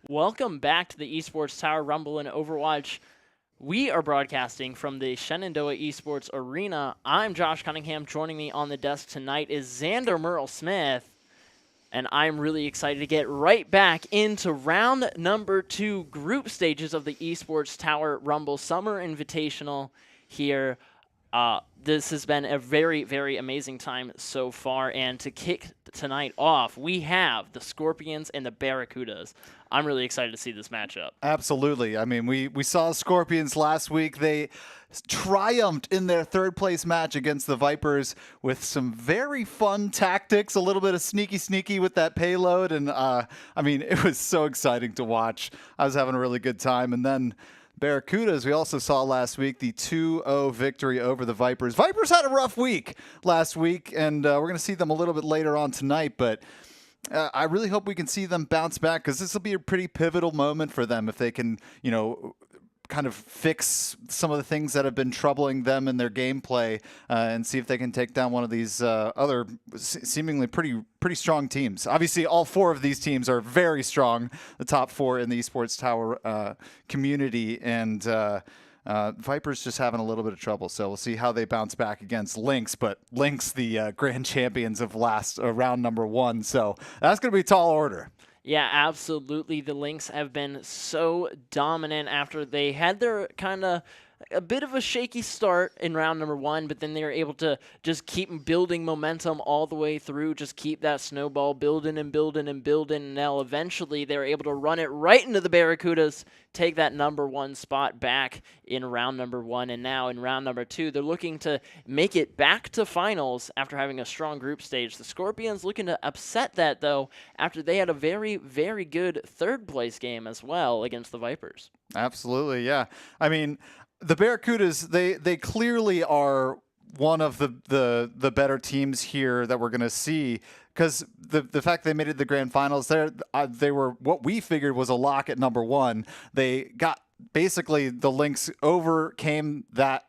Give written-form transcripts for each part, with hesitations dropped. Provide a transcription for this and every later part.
Welcome back to the Esports Tower Rumble in Overwatch. We are broadcasting from the Shenandoah Esports Arena. I'm Josh Cunningham. Joining me on the desk tonight is Xander Merle Smith. And I'm really excited to get right back into round number 2 group stages of the Esports Tower Rumble Summer Invitational here. This has been a very, very amazing time so far. And to kick tonight off, we have the Scorpions and the Barracudas. I'm really excited to see this matchup. Absolutely. I mean, we saw Scorpions last week. They triumphed in their third place match against the Vipers with some very fun tactics, a little bit of sneaky with that payload. And I mean, it was so exciting to watch. I was having a really good time. And then Barracudas, we also saw last week the 2-0 victory over the Vipers. Vipers had a rough week last week, and we're going to see them a little bit later on tonight. But I really hope we can see them bounce back, because this will be a pretty pivotal moment for them if they can, kind of fix some of the things that have been troubling them in their gameplay and see if they can take down one of these other seemingly pretty strong teams. Obviously, all 4 of these teams are very strong, the top 4 in the Esports Tower community, and Vipers just having a little bit of trouble, so we'll see how they bounce back against Lynx. But Lynx, the grand champions of last round number 1, so that's going to be a tall order. Yeah, absolutely. The Lynx have been so dominant after they had their kind of a bit of a shaky start in round number 1, but then they were able to just keep building momentum all the way through, just keep that snowball building and building and building. And now eventually they were able to run it right into the Barracudas, take that number 1 spot back in round number 1. And now in round number 2, they're looking to make it back to finals after having a strong group stage. The Scorpions looking to upset that, though, after they had a very, very good third place game as well against the Vipers. Absolutely, yeah. I mean, the Barracudas, they clearly are one of the better teams here that we're going to see, because the fact they made it to the grand finals, they were what we figured was a lock at number 1. They got basically the Lynx overcame that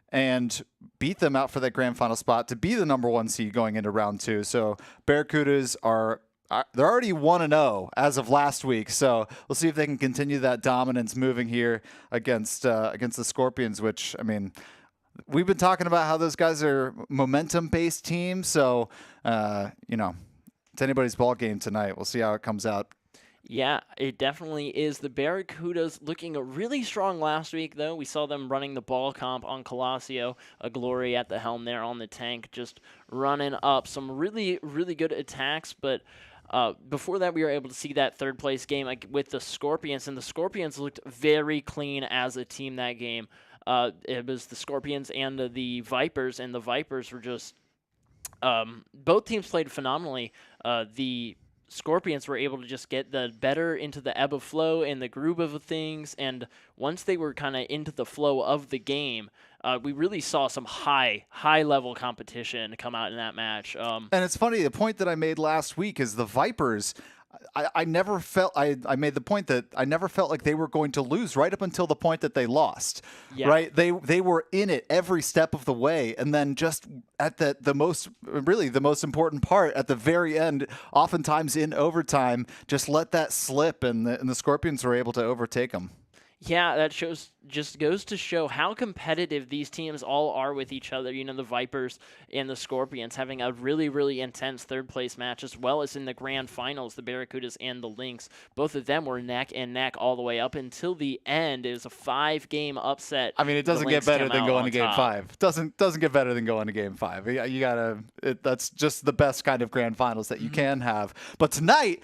and beat them out for that grand final spot to be the number 1 seed going into round 2. So Barracudas they're already 1-0 as of last week, so we'll see if they can continue that dominance moving here against the Scorpions, which, I mean, we've been talking about how those guys are momentum-based teams, so, it's anybody's ball game tonight. We'll see how it comes out. Yeah, it definitely is. The Barracudas looking really strong last week, though. We saw them running the ball comp on Colassio, a Glory at the helm there on the tank, just running up some really, really good attacks, but before that, we were able to see that third place game with the Scorpions, and the Scorpions looked very clean as a team that game. It was the Scorpions and the Vipers, and the Vipers were just both teams played phenomenally. The Scorpions were able to just get the better into the ebb of flow and the groove of things, and once they were kind of into the flow of the game, we really saw some high level competition come out in that match. And it's funny, the point that I made last week is the Vipers, I never felt, I made the point that I never felt like they were going to lose right up until the point that they lost. Yeah. Right? They were in it every step of the way, and then just at the most important part at the very end, oftentimes in overtime, just let that slip, and the Scorpions were able to overtake them. Yeah, that just goes to show how competitive these teams all are with each other. You know, the Vipers and the Scorpions having a really, really intense third place match, as well as in the grand finals, the Barracudas and the Lynx. Both of them were neck and neck all the way up until the end. It was a 5-game upset. I mean, it doesn't get better than going to game 5. Doesn't get better than going to game 5. You gotta. That's just the best kind of grand finals that you can have. But tonight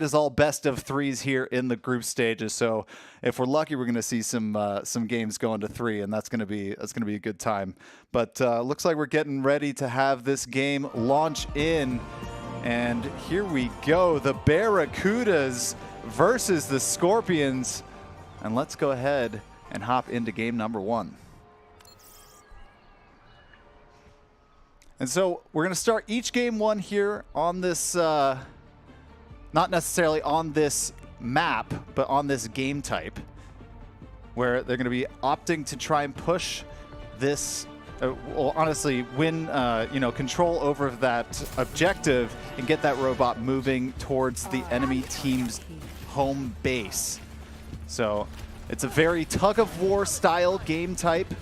is all best of 3s here in the group stages. So if we're lucky, we're going to see some games going to 3, and that's going to be a good time. But looks like we're getting ready to have this game launch in, and here we go, the Barracudas versus the Scorpions, and let's go ahead and hop into game number 1. And so we're going to start each game 1 here on this, not necessarily on this map, but on this game type, where they're going to be opting to try and push this, honestly, win, control over that objective and get that robot moving towards the enemy team's home base. So it's a very tug-of-war style game type.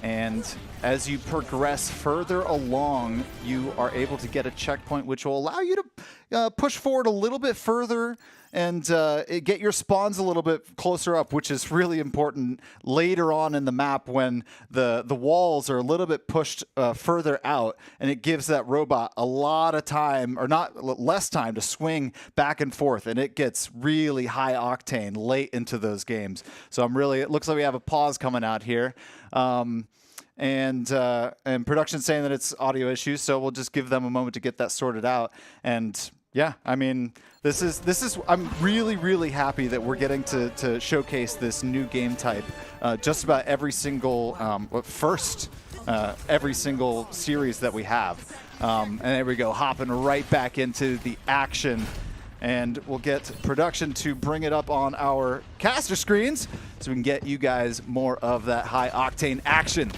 And as you progress further along, you are able to get a checkpoint which will allow you to push forward a little bit further and get your spawns a little bit closer up, which is really important later on in the map when the walls are a little bit pushed further out, and it gives that robot a lot of time, or not less time, to swing back and forth, and it gets really high octane late into those games. So it looks like we have a pause coming out here. And production's saying that it's audio issues, so we'll just give them a moment to get that sorted out. And yeah, I mean, this is I'm really, really happy that we're getting to showcase this new game type. Just about every single every single series that we have. And there we go, hopping right back into the action. And we'll get production to bring it up on our caster screens so we can get you guys more of that high octane action.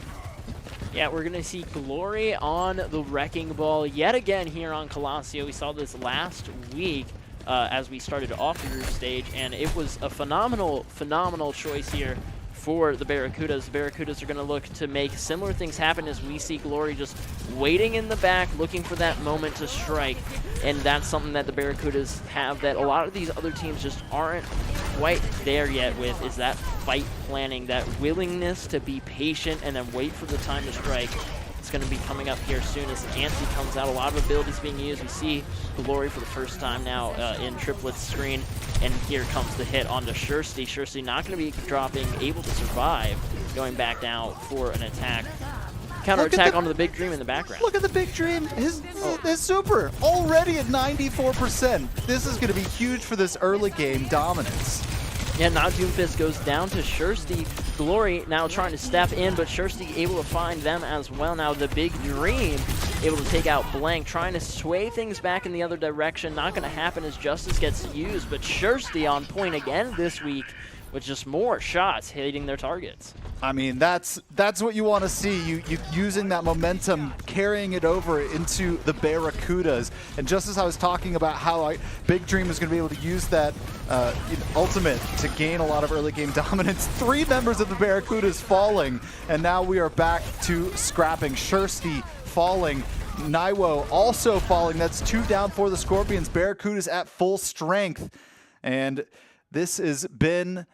Yeah, we're going to see Glory on the Wrecking Ball yet again here on Colosseo. We saw this last week as we started off the group stage, and it was a phenomenal, phenomenal choice here for the Barracudas. The Barracudas are going to look to make similar things happen as we see Glory just waiting in the back, looking for that moment to strike. And that's something that the Barracudas have that a lot of these other teams just aren't quite there yet with, is that fight planning, that willingness to be patient and then wait for the time to strike. It's going to be coming up here soon as Ansi comes out. A lot of abilities being used. We see Glory for the first time now in Triplet's screen. And here comes the hit onto Shursty. Shursty not going to be dropping, able to survive, going back now for an attack. Counter-attack onto the Big Dream in the background. Look at the Big Dream. His super already at 94%. This is going to be huge for this early game dominance. Yeah, now Doomfist goes down to Shursty. Glory now trying to step in, but Shursty able to find them as well. Now the Big Dream able to take out Blank, trying to sway things back in the other direction. Not going to happen as Justice gets used, but Shursty on point again this week with just more shots hitting their targets. I mean, that's what you want to see. You using that momentum, carrying it over into the Barracudas. And just as I was talking about how Big Dream is going to be able to use that ultimate to gain a lot of early game dominance, 3 members of the Barracudas falling, and now we are back to scrapping. Shursty falling. Naiwo also falling. That's 2 down for the Scorpions. Barracudas at full strength. And this has been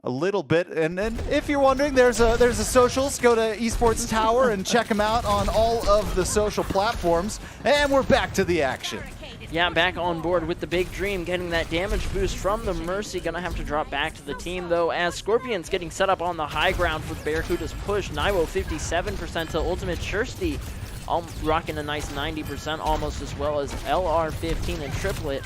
a little bit, and if you're wondering, there's a socials. Go to Esports Tower and check them out on all of the social platforms. And we're back to the action. Yeah, back on board with the Big Dream, getting that damage boost from the Mercy. Gonna have to drop back to the team, though, as Scorpions getting set up on the high ground for the Barracudas push. Naiwo 57% to ultimate. Shursty rocking a nice 90% almost, as well as LR15 and Triplet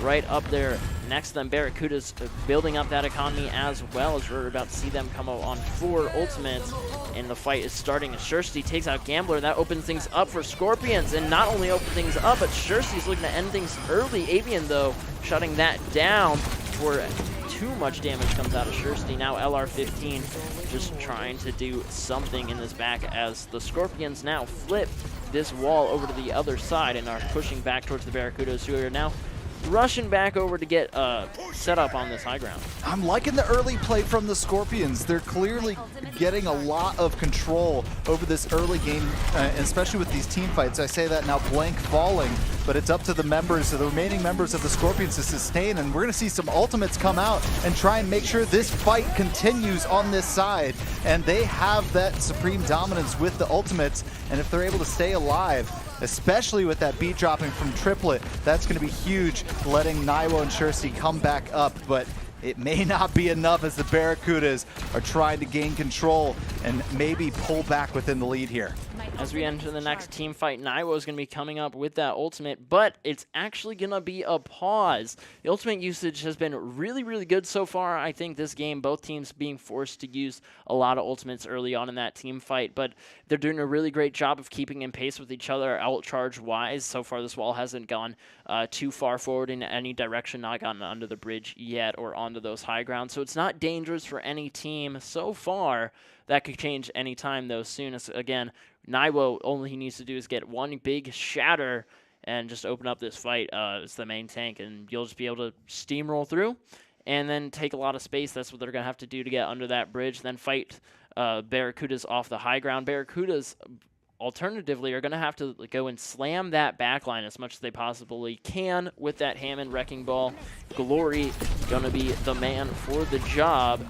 right up there next to them. Barracudas building up that economy as well, as we're about to see them come out on 4 ultimates, and the fight is starting as Shursty takes out Gambler. That opens things up for Scorpions, and not only open things up, but Shursty's looking to end things early. Avian, though, shutting that down before too much damage comes out of Shursty. Now LR15 just trying to do something in this back as the Scorpions now flip this wall over to the other side and are pushing back towards the Barracudas, who are now rushing back over to get set up on this high ground. I'm liking the early play from the Scorpions. They're clearly getting a lot of control over this early game, especially with these team fights. I say that now, Blank falling, but it's up to the remaining members of the Scorpions to sustain, and we're going to see some ultimates come out and try and make sure this fight continues on this side. And they have that supreme dominance with the ultimates, and if they're able to stay alive, especially with that beat dropping from Triplet, that's going to be huge, letting Naiwo and Shursty come back up. But it may not be enough as the Barracudas are trying to gain control and maybe pull back within the lead here. As we enter the next team fight, Naiwo is going to be coming up with that ultimate, but it's actually going to be a pause. The ultimate usage has been really, really good so far. I think this game, both teams being forced to use a lot of ultimates early on in that team fight, but they're doing a really great job of keeping in pace with each other outcharge-wise. So far, this wall hasn't gone too far forward in any direction, not gotten under the bridge yet or onto those high grounds. So it's not dangerous for any team so far. That could change anytime, though, soon as, again, Naiwo, all he needs to do is get one big shatter, and just open up this fight as the main tank, and you'll just be able to steamroll through and then take a lot of space. That's what they're going to have to do to get under that bridge, then fight Barracudas off the high ground. Barracudas, alternatively, are going to have to go and slam that backline as much as they possibly can with that Hammond Wrecking Ball. Glory going to be the man for the job.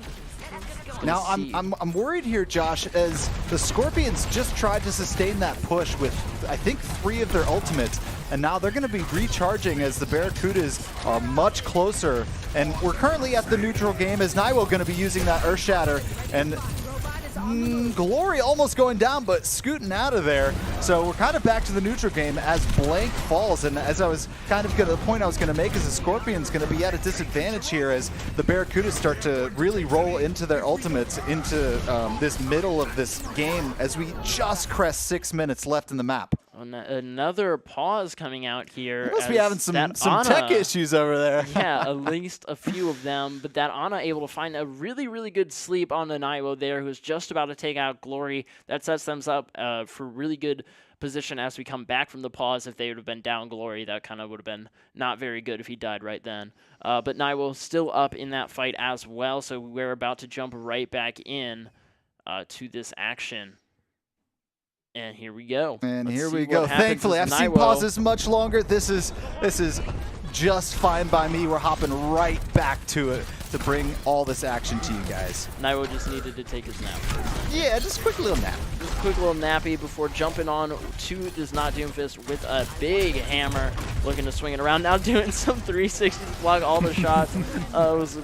Now, I'm worried here, Josh, as the Scorpions just tried to sustain that push with, I think, 3 of their ultimates, and now they're going to be recharging as the Barracudas are much closer. And we're currently at the neutral game as Naiwo going to be using that Earth Shatter, and Glory almost going down, but scooting out of there. So we're kind of back to the neutral game as Blank falls. And as I was kind of the point I was going to make is the Scorpions going to be at a disadvantage here as the Barracudas start to really roll into their ultimates into this middle of this game as we just crest 6 minutes left in the map. Another pause coming out here. We must be having some tech issues over there. Yeah, at least a few of them. But that Ana able to find a really, really good sleep on the Naiwo there, who's just about to take out Glory. That sets them up for really good position as we come back from the pause. If they would have been down Glory, that kind of would have been not very good if he died right then. But Naiwo still up in that fight as well, so we're about to jump right back in to this action. And here we go. And here we go. Thankfully, I've seen pauses much longer. This is just fine by me. We're hopping right back to it to bring all this action to you guys. Naiwo just needed to take his nap. Yeah, just a quick little nap. Just a quick little nappy before jumping on to this Not Doomfist with a big hammer, looking to swing it around. Now doing some 360s to block all the shots.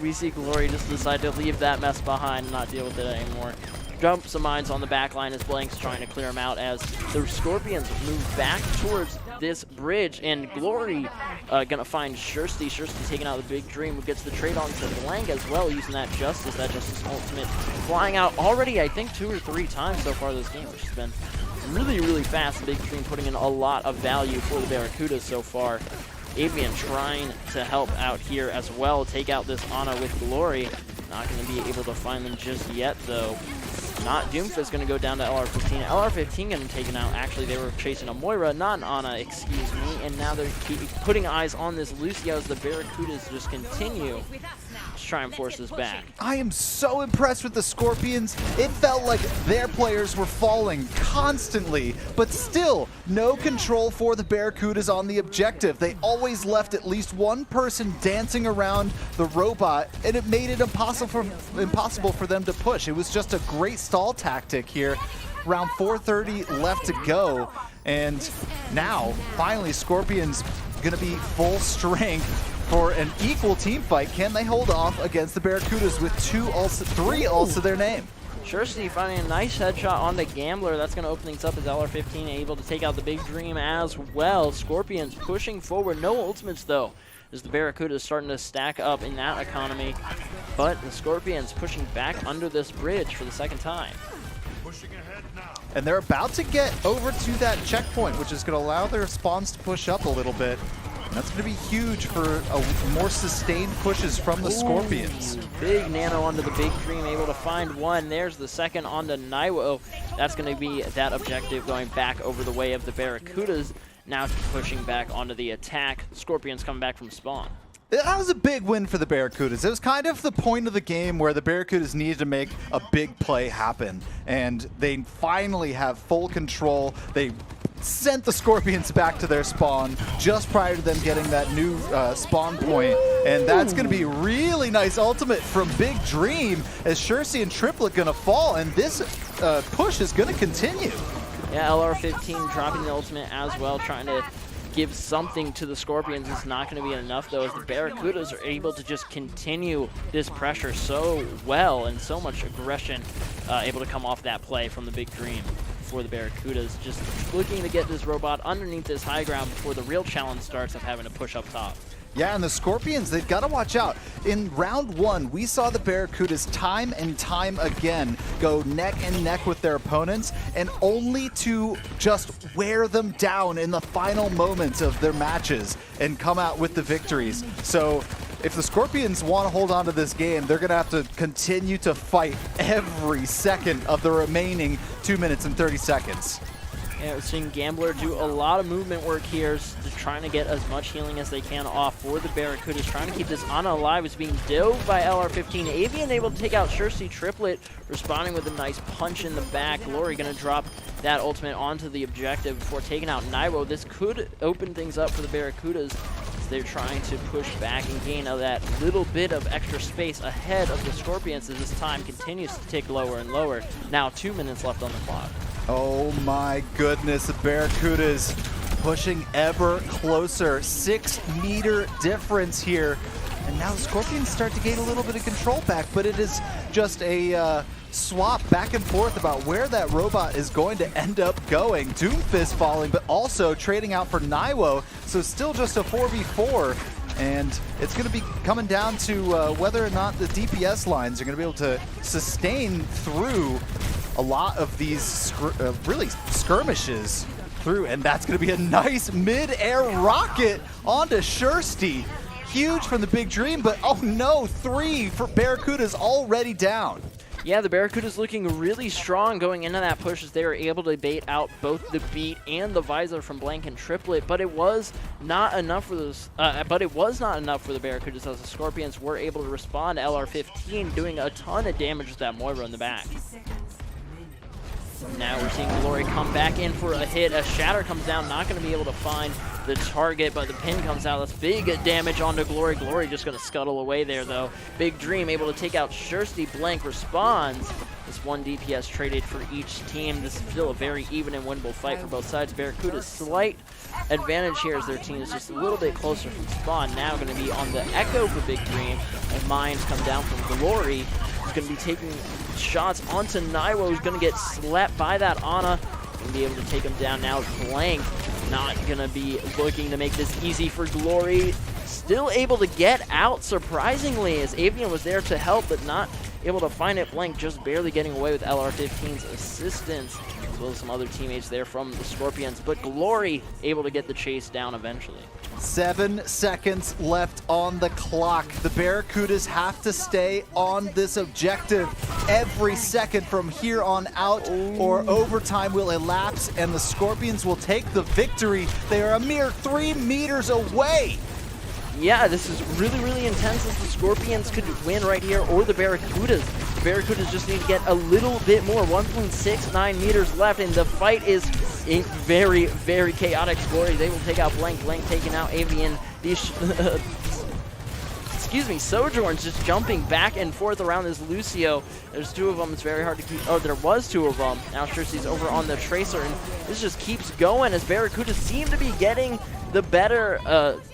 We see Glory just decide to leave that mess behind and not deal with it anymore. Dump some mines on the back line as Blank's trying to clear them out as the Scorpions move back towards this bridge, and Glory gonna find Shirsty. Shirsty taking out the Big Dream, who gets the trade on to Blank as well, using that Justice ultimate, flying out already, I think, 2 or 3 times so far this game, which has been really, really fast. Big Dream putting in a lot of value for the Barracudas so far. Avian trying to help out here as well, take out this Ana with Glory. Not going to be able to find them just yet, though. Not Doomfist going to go down to LR15. LR15 getting taken out. Actually, they were chasing a Moira, not an Ana, excuse me. And now they're putting eyes on this Lucio as the Barracudas just continue to try and force this back. I am so impressed with the Scorpions. It felt like their players were falling constantly, but still no control for the Barracudas on the objective. They always left at least one person dancing around the robot, and it made it impossible for them to push. It was just a great stall tactic here. Around 4:30 left to go, and now finally Scorpions gonna be full strength for an equal team fight. Can they hold off against the Barracudas with 3 ults to their name? Shirsty finding a nice headshot on the Gambler. That's going to open things up as LR15 able to take out the Big Dream as well. Scorpions pushing forward. No ultimates, though, as the Barracudas starting to stack up in that economy. But the Scorpions pushing back under this bridge for the second time. And they're about to get over to that checkpoint, which is going to allow their spawns to push up a little bit. And that's going to be huge for more sustained pushes from the Scorpions. Big nano onto the Big Dream, able to find one. There's the second onto Naiwo. That's going to be that objective going back over the way of the Barracudas. Now pushing back onto the attack. Scorpions coming back from spawn. That was a big win for the Barracudas. It was kind of the point of the game where the Barracudas needed to make a big play happen. And they finally have full control. They sent the Scorpions back to their spawn just prior to them getting that new spawn point. And that's going to be really nice ultimate from Big Dream as Shirsty and Triplet going to fall. And this push is going to continue. Yeah, LR15 dropping the ultimate as well, trying to give something to the Scorpions. It's not going to be enough, though, as the Barracudas are able to just continue this pressure so well, and so much aggression able to come off that play from the Big Dream for the Barracudas. Just looking to get this robot underneath this high ground before the real challenge starts of having to push up top. Yeah, and the Scorpions, they've got to watch out. In round 1, we saw the Barracudas time and time again go neck and neck with their opponents, and only to just wear them down in the final moments of their matches and come out with the victories. So if the Scorpions want to hold on to this game, they're going to have to continue to fight every second of the remaining 2 minutes and 30 seconds. Yeah, we're seeing Gambler do a lot of movement work here, just trying to get as much healing as they can off for the Barracudas, trying to keep this Ana alive. It's being dove by LR15. Avian able to take out Shirsty Triplet, responding with a nice punch in the back. Glory going to drop that ultimate onto the objective before taking out Naiwo. This could open things up for the Barracudas as they're trying to push back and gain that little bit of extra space ahead of the Scorpions as this time continues to tick lower and lower. Now 2 minutes left on the clock. Oh my goodness, the Barracudas pushing ever closer. 6-meter difference here. And now the Scorpions start to gain a little bit of control back, but it is just a swap back and forth about where that robot is going to end up going. Doomfist falling, but also trading out for Naiwo, so still just a 4v4. And it's going to be coming down to whether or not the DPS lines are going to be able to sustain through a lot of these really skirmishes through, and that's going to be a nice mid-air rocket onto Shirsty. Huge from the Big Dream, but oh no, 3 for Barracudas already down. Yeah, the Barracudas looking really strong going into that push as they were able to bait out both the beat and the visor from Blank and Triplet, but it was not enough for those. But it was not enough for the Barracudas as the Scorpions were able to respond to LR15, doing a ton of damage with that Moira in the back. Now we're seeing Glory come back in for a hit. A Shatter comes down, not going to be able to find the target, but the pin comes out. That's big damage onto Glory. Glory just going to scuttle away there, though. Big Dream able to take out Shirsty. Blank responds. This 1 DPS traded for each team. This is still a very even and winnable fight for both sides. Barracuda's slight advantage here as their team is just a little bit closer from spawn. Now going to be on the Echo for Big Dream. And Mines come down from Glory. He's going to be taking shots onto Naiwo, who's going to get slapped by that Ana. Going to be able to take him down now. Blank not going to be looking to make this easy for Glory. Still able to get out, surprisingly, as Avian was there to help, but not able to find it. Blank just barely getting away with LR15's assistance, as well as some other teammates there from the Scorpions. But Glory able to get the chase down eventually. 7 seconds left on the clock. The Barracudas have to stay on this objective every second from here on out, or overtime will elapse and the Scorpions will take the victory. They are a mere 3 meters away. Yeah, this is really, really intense as the Scorpions could win right here, or the Barracudas. The Barracudas just need to get a little bit more. 1.69 meters left, and the fight is very, very chaotic. Glory is able to take out Blank. Blank taking out Avian. These, excuse me, Sojourn's just jumping back and forth around this Lucio. There's 2 of them. It's very hard to keep. Oh, there was 2 of them. Now Shirsty's over on the Tracer, and this just keeps going as Barracudas seem to be getting the better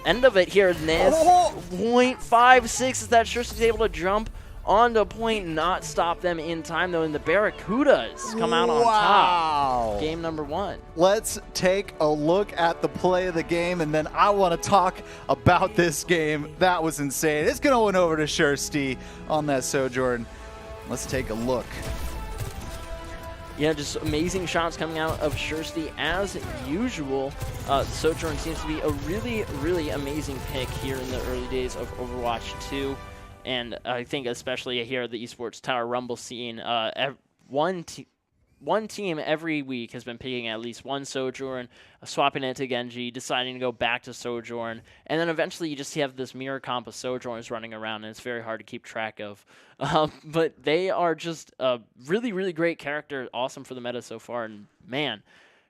end of it here in this. 0.56 is that Shirsty's able to jump on the point, not stop them in time, though, and the Barracudas come out on top. Game number 1. Let's take a look at the play of the game, and then I want to talk about this game. That was insane. It's going over to Shirsty on that Sojourn. Let's take a look. Yeah, just amazing shots coming out of Shirsty as usual. Sojourn seems to be a really, really amazing pick here in the early days of Overwatch 2. And I think especially here at the Esports Tower Rumble scene, one team every week has been picking at least one Sojourn, swapping it to Genji, deciding to go back to Sojourn, and then eventually you just have this mirror comp of Sojourns running around, and it's very hard to keep track of. But they are just a really, really great character, awesome for the meta so far, and man,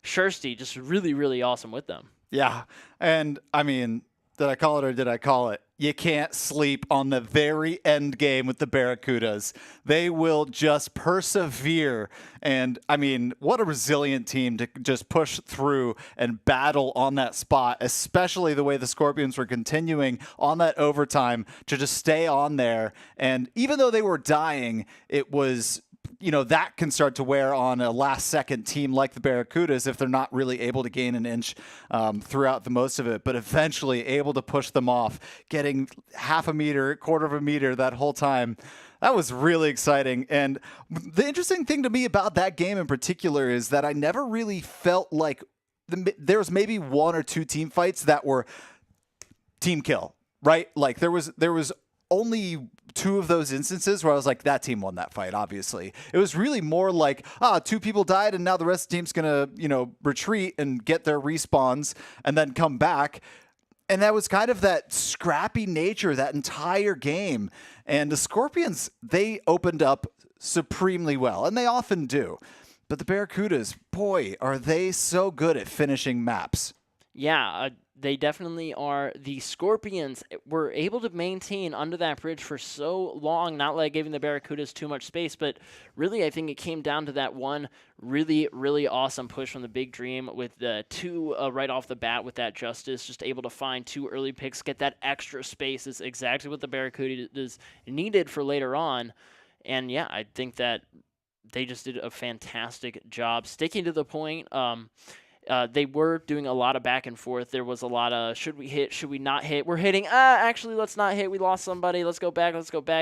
Shirsty just really, really awesome with them. Yeah, and I mean, did I call it or did I call it? You can't sleep on the very end game with the Barracudas. They will just persevere. And I mean, what a resilient team to just push through and battle on that spot, especially the way the Scorpions were continuing on that overtime to just stay on there. And even though they were dying, it was, you know, that can start to wear on a last-second team like the Barracudas if they're not really able to gain an inch throughout the most of it, but eventually able to push them off, getting half a meter, quarter of a meter that whole time. That was really exciting. And the interesting thing to me about that game in particular is that I never really felt like there was maybe 1 or 2 team fights that were team kill, right? Like there was only 2 of those instances where I was like, that team won that fight, obviously. It was really more like, 2 people died and now the rest of the team's going to, retreat and get their respawns and then come back. And that was kind of that scrappy nature that entire game. And the Scorpions, they opened up supremely well, and they often do. But the Barracudas, boy, are they so good at finishing maps. Yeah, they definitely are. The Scorpions were able to maintain under that bridge for so long, not like giving the Barracudas too much space, but really I think it came down to that one really, really awesome push from the Big Dream with the 2 right off the bat with that Justice, just able to find 2 early picks, get that extra space is exactly what the Barracudas needed for later on. And yeah, I think that they just did a fantastic job sticking to the point. They were doing a lot of back and forth. There was a lot of, should we hit, should we not hit? We're hitting, actually, let's not hit. We lost somebody. Let's go back.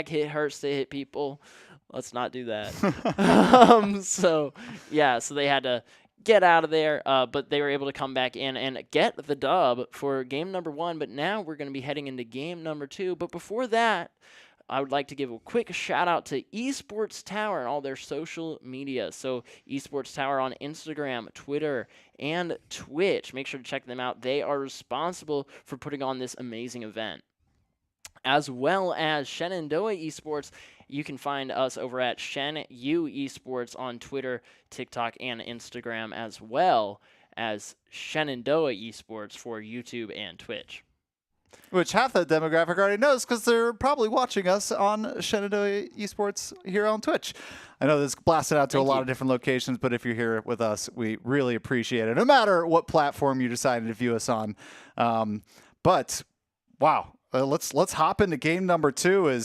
Hit hurts to hit people. Let's not do that. So they had to get out of there, but they were able to come back in and get the dub for game number 1. But now we're going to be heading into game number 2. But before that, I would like to give a quick shout out to Esports Tower and all their social media. So Esports Tower on Instagram, Twitter, and Twitch. Make sure to check them out. They are responsible for putting on this amazing event. As well as Shenandoah Esports, you can find us over at ShenU Esports on Twitter, TikTok, and Instagram, as well as Shenandoah Esports for YouTube and Twitch. Which half that demographic already knows because they're probably watching us on Shenandoah Esports here on Twitch. I know this is blasted out to a lot of different locations, but if you're here with us, we really appreciate it, no matter what platform you decided to view us on. But wow, let's hop into game number 2.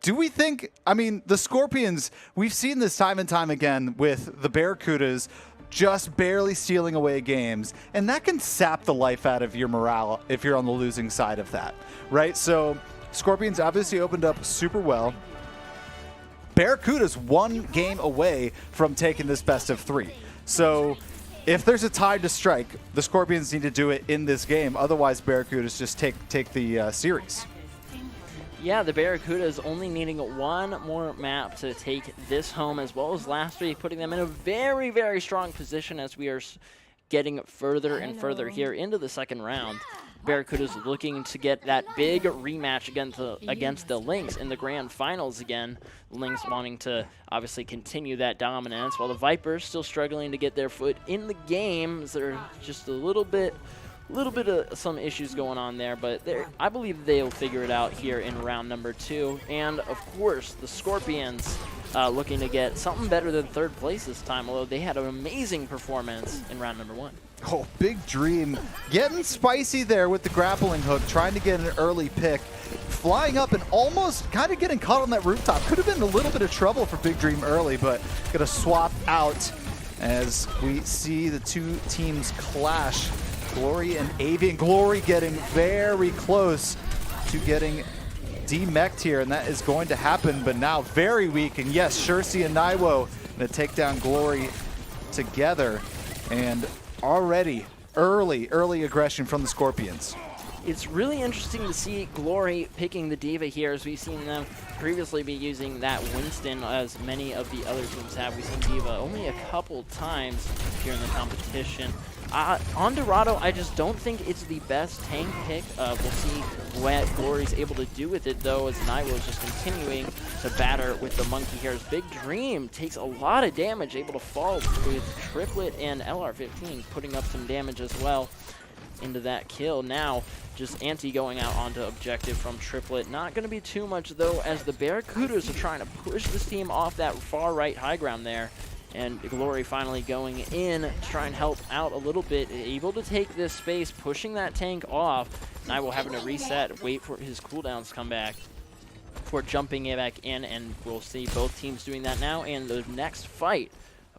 Do we think, the Scorpions, we've seen this time and time again with the Barracudas just barely stealing away games, and that can sap the life out of your morale if you're on the losing side of that, right? So Scorpions obviously opened up super well. Barracuda's 1 game away from taking this best of 3. So if there's a tie to strike, the Scorpions need to do it in this game. Otherwise, Barracudas just take the series. Yeah, the Barracudas only needing 1 more map to take this home, as well as last week, putting them in a very, very strong position as we are getting further and further here into the second round. Barracudas looking to get that big rematch against the Lynx in the grand finals again. Lynx wanting to obviously continue that dominance, while the Vipers still struggling to get their foot in the game. They're just a little bit of some issues going on there, but I believe they'll figure it out here in round number 2. And of course, the Scorpions looking to get something better than 3rd place this time, although they had an amazing performance in round number 1. Oh, Big Dream getting spicy there with the grappling hook, trying to get an early pick, flying up and almost kind of getting caught on that rooftop. Could have been a little bit of trouble for Big Dream early, but gonna swap out as we see the 2 teams clash. Glory and Avian. Glory getting very close to getting demech'd here, and that is going to happen, but now very weak. And yes, Shursi and Naiwo going to take down Glory together, and already early aggression from the Scorpions. It's really interesting to see Glory picking the D.Va here, as we've seen them previously be using that Winston, as many of the other teams have. We've seen D.Va only a couple times here in the competition. On Dorado, I just don't think it's the best tank pick. We'll see what Glory's able to do with it, though, as Naiwo is just continuing to batter with the Monkey Hairs. Big Dream takes a lot of damage, able to fall with Triplet and LR15, putting up some damage as well into that kill. Now, just Anti going out onto objective from Triplet. Not going to be too much, though, as the Barracudas are trying to push this team off that far right high ground there. And Glory finally going in to try and help out a little bit. Able to take this space, pushing that tank off. Naiwo having to reset, wait for his cooldowns to come back before jumping it back in. And we'll see both teams doing that now. And the next fight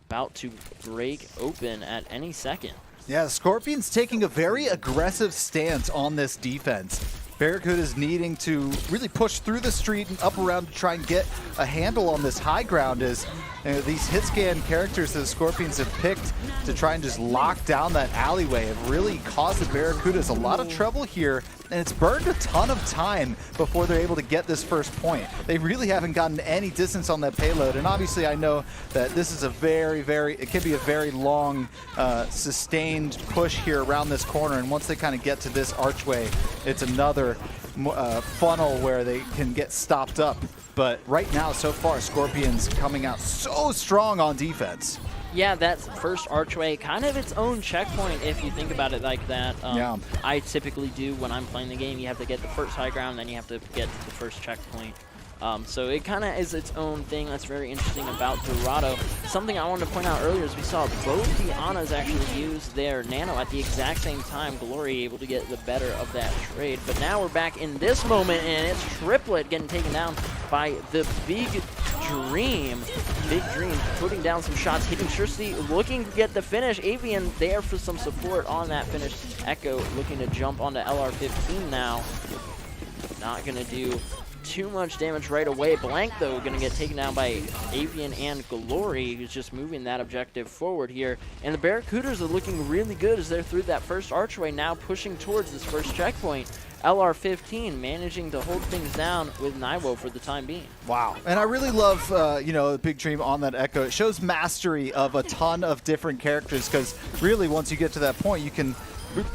about to break open at any second. Yeah, Scorpions taking a very aggressive stance on this defense. Barracuda's needing to really push through the street and up around to try and get a handle on this high ground, as these hit scan characters that the Scorpions have picked to try and just lock down that alleyway have really caused the Barracudas a lot of trouble here and it's burned a ton of time before they're able to get this first point. They really haven't gotten any distance on that payload, and obviously I know that this is a it can be a very long, sustained push here around this corner, and once they kind of get to this archway, it's another funnel where they can get stopped up. But right now, so far, Scorpions coming out so strong on defense. Yeah, that first archway, kind of its own checkpoint if you think about it like that. Yeah. I typically do when I'm playing the game. You have to get the first high ground, then you have to get to the first checkpoint. So it kind of is its own thing that's very interesting about Dorado. Something I wanted to point out earlier is we saw both the Anas actually use their nano at the exact same time. Glory able to get the better of that trade. But now we're back in this moment, and it's Triplet getting taken down by the Big Dream. Big Dream putting down some shots, hitting Shirsty, looking to get the finish. Avian there for some support on that finish. Echo looking to jump onto LR15 now. Not going to do too much damage right away. Blank, though, going to get taken down by Avian and Glory, who's just moving that objective forward here. And the Barracudas are looking really good as they're through that first archway, now pushing towards this first checkpoint. LR15 managing to hold things down with Naiwo for the time being. Wow. And I really love, the Big Dream on that Echo. It shows mastery of a ton of different characters, because really once you get to that point, you can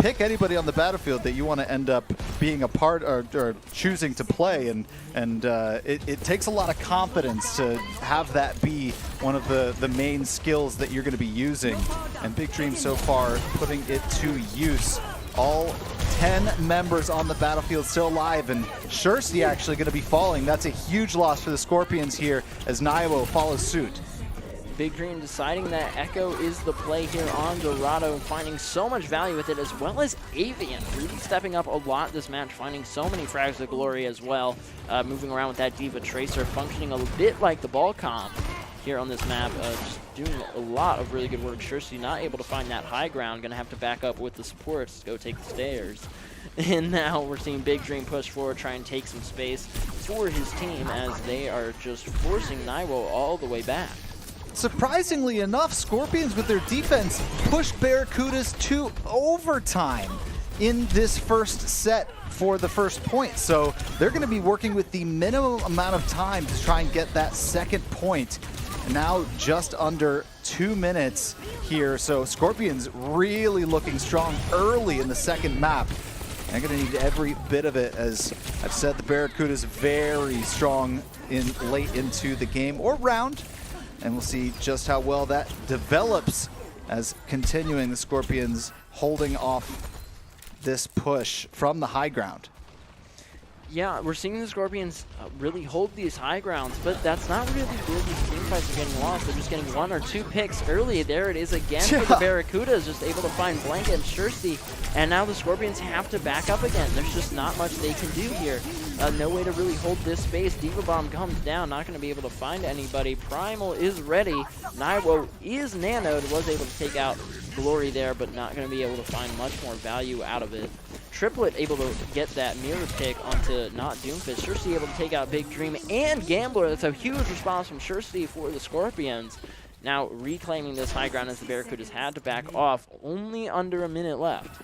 pick anybody on the battlefield that you want to end up being a part or choosing to play, and it takes a lot of confidence to have that be one of the main skills that you're going to be using. And Big Dream so far putting it to use. All 10 members on the battlefield still alive, and Shirsty actually going to be falling. That's a huge loss for the Scorpions here as Naiwo follows suit. Big Dream deciding that Echo is the play here on Dorado and finding so much value with it, as well as Avian really stepping up a lot this match, finding so many frags of glory as well, moving around with that Diva Tracer, functioning a bit like the ball comp here on this map, just doing a lot of really good work. Shirsty not able to find that high ground, gonna have to back up with the supports to go take the stairs. And now we're seeing Big Dream push forward, try and take some space for his team as they are just forcing Naiwo all the way back. Surprisingly enough, Scorpions with their defense pushed Barracudas to overtime in this first set for the first point. So they're going to be working with the minimum amount of time to try and get that second point. And now just under 2 minutes here. So Scorpions really looking strong early in the second map. They're going to need every bit of it. As I've said, the Barracudas very strong late into the game or round. And we'll see just how well that develops as continuing the Scorpions holding off this push from the high ground. Yeah, we're seeing the Scorpions really hold these high grounds, but that's not really where these team fights are getting lost. They're just getting 1 or 2 picks early. There it is again for the Barracudas, just able to find Blanket and Shirsty, and now the Scorpions have to back up again. There's just not much they can do here. No way to really hold this space. Diva Bomb comes down, not going to be able to find anybody. Primal is ready. Naiwo is nanoed, was able to take out Glory there, but not going to be able to find much more value out of it. Triplet able to get that mirror pick onto not Doomfist. Shirsty able to take out Big Dream and Gambler. That's a huge response from Shirsty for the Scorpions. Now reclaiming this high ground as the Barracudas had to back off. Only under a minute left.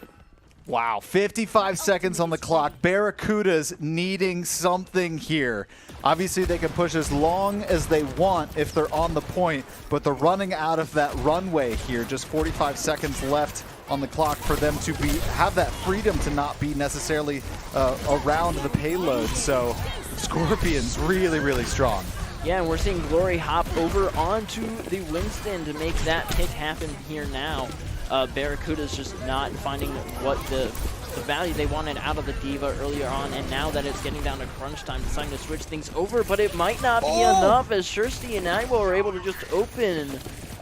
Wow, 55 seconds on the clock. Barracudas needing something here. Obviously, they can push as long as they want if they're on the point, but they're running out of that runway here. Just 45 seconds left on the clock for them to have that freedom to not be necessarily around the payload. So Scorpions really, really strong. Yeah, and we're seeing Glory hop over onto the Winston to make that pick happen here now. Barracuda's just not finding what the value they wanted out of the Diva earlier on, and now that it's getting down to crunch time, deciding to switch things over, but it might not be enough as Shirsty and Naiwo are able to just open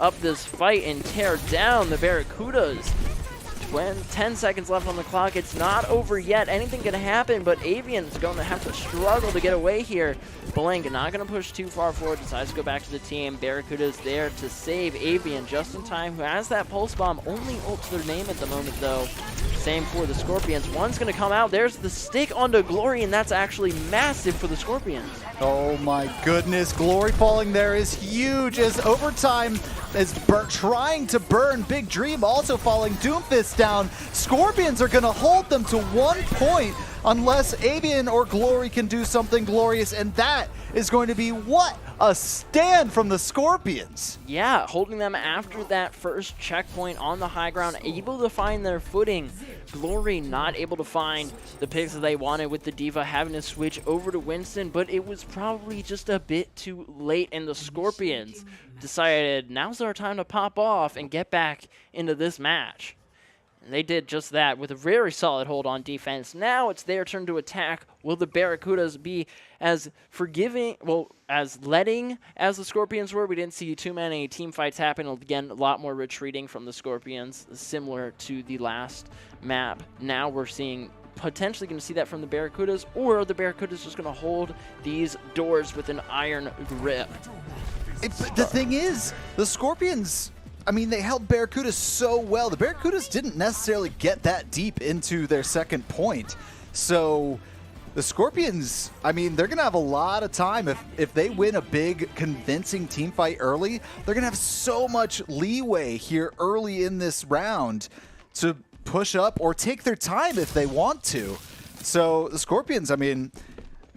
up this fight and tear down the Barracudas. 10 seconds left on the clock. It's not over yet. Anything can happen, but Avian's going to have to struggle to get away here. Blank not going to push too far forward. Decides to go back to the team. Barracuda's there to save Avian just in time, who has that pulse bomb. Only ults their name at the moment, though. Same for the Scorpions. One's going to come out. There's the stick onto Glory, and that's actually massive for the Scorpions. Oh my goodness, Glory falling there is huge as overtime is trying to burn. Big Dream also falling. Doomfist down. Scorpions are going to hold them to 1 point. unless Avian or Glory can do something glorious, and that is going to be what? A stand from the Scorpions. Yeah, holding them after that first checkpoint on the high ground, able to find their footing. Glory not able to find the picks that they wanted, with the D.Va having to switch over to Winston, but it was probably just a bit too late, and the Scorpions decided now's our time to pop off and get back into this match. And they did just that with a very solid hold on defense. Now it's their turn to attack. Will the Barracudas be as forgiving, well, as letting as the Scorpions were? We didn't see too many team fights happen. Again, a lot more retreating from the Scorpions, similar to the last map. Now we're seeing potentially going to see that from the Barracudas, or the Barracudas just going to hold these doors with an iron grip. The thing is, the Scorpions, I mean, they held Barracudas so well. The Barracudas didn't necessarily get that deep into their second point. So the Scorpions, I mean, they're going to have a lot of time. If they win a big, convincing team fight early, they're going to have so much leeway here early in this round to push up or take their time if they want to. So the Scorpions, I mean,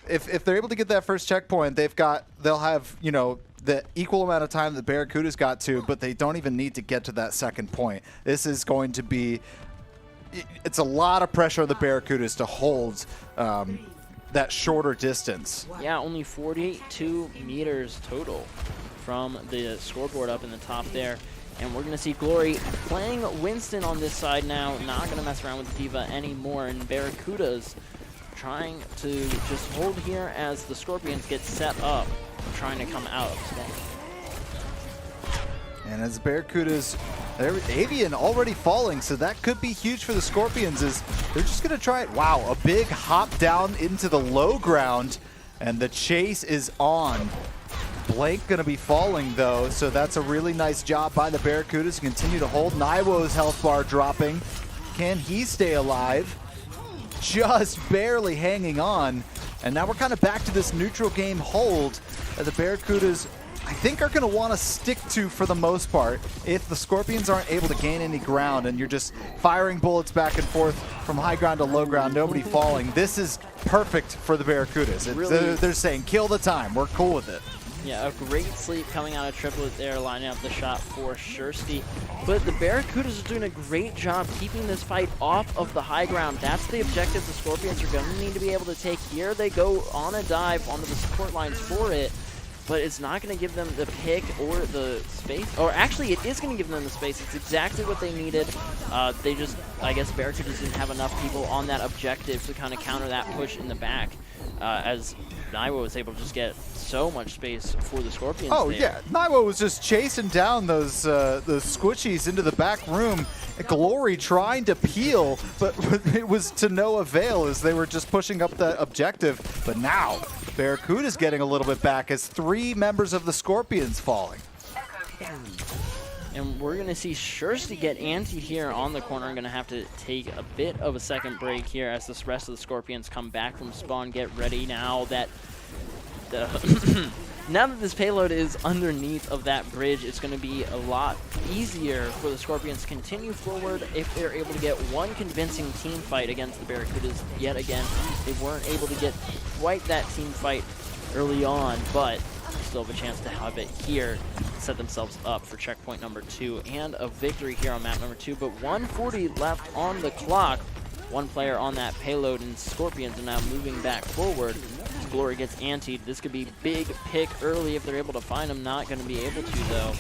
if they're able to get that first checkpoint, they'll have, you know, the equal amount of time that Barracudas got to, but they don't even need to get to that second point. This is going to be, it's a lot of pressure on the Barracudas to hold that shorter distance. Yeah, only 42 meters total from the scoreboard up in the top there. And we're going to see Glory playing Winston on this side now, not going to mess around with D.Va anymore, and Barracudas trying to just hold here as the Scorpions get set up, trying to come out of today. And as the Barracudas, Avian already falling, so that could be huge for the Scorpions, as they're just going to try it. Wow, a big hop down into the low ground, and the chase is on. Blank going to be falling, though, so that's a really nice job by the Barracudas to continue to hold. Naiwo's health bar dropping. Can he stay alive? Just barely hanging on. And now we're kind of back to this neutral game hold that the Barracudas, I think, are going to want to stick to for the most part. If the Scorpions aren't able to gain any ground and you're just firing bullets back and forth from high ground to low ground, nobody falling, this is perfect for the Barracudas. They're saying, kill the time. We're cool with it. Yeah, a great sleep coming out of Triplet there, lining up the shot for Shursty. But the Barracudas are doing a great job keeping this fight off of the high ground. That's the objective the Scorpions are going to need to be able to take. Here they go on a dive onto the support lines for it, but it's not going to give them the pick or the space. Or actually, it is going to give them the space. It's exactly what they needed. They just, I guess, Barracudas didn't have enough people on that objective to kind of counter that push in the back, as Naiwo was able to just get so much space for the Scorpions. Oh there. yeah, Naiwo was just chasing down those squishies into the back room. Glory trying to peel, but it was to no avail as they were just pushing up the objective. But now Barracuda's getting a little bit back as 3 members of the Scorpions falling. And we're going to see Shursty get antied here on the corner. I'm going to have to take a bit of a second break here as the rest of the Scorpions come back from spawn. Get ready now that now that this payload is underneath of that bridge, it's going to be a lot easier for the Scorpions to continue forward if they're able to get one convincing team fight against the Barracudas. Yet again, they weren't able to get quite that team fight early on, but still have a chance to have it here, set themselves up for checkpoint number 2 and a victory here on map number 2. But 140 left on the clock. One player on that payload, and Scorpions are now moving back forward. As Glory gets antied. This could be big pick early if they're able to find him. Not going to be able to, though.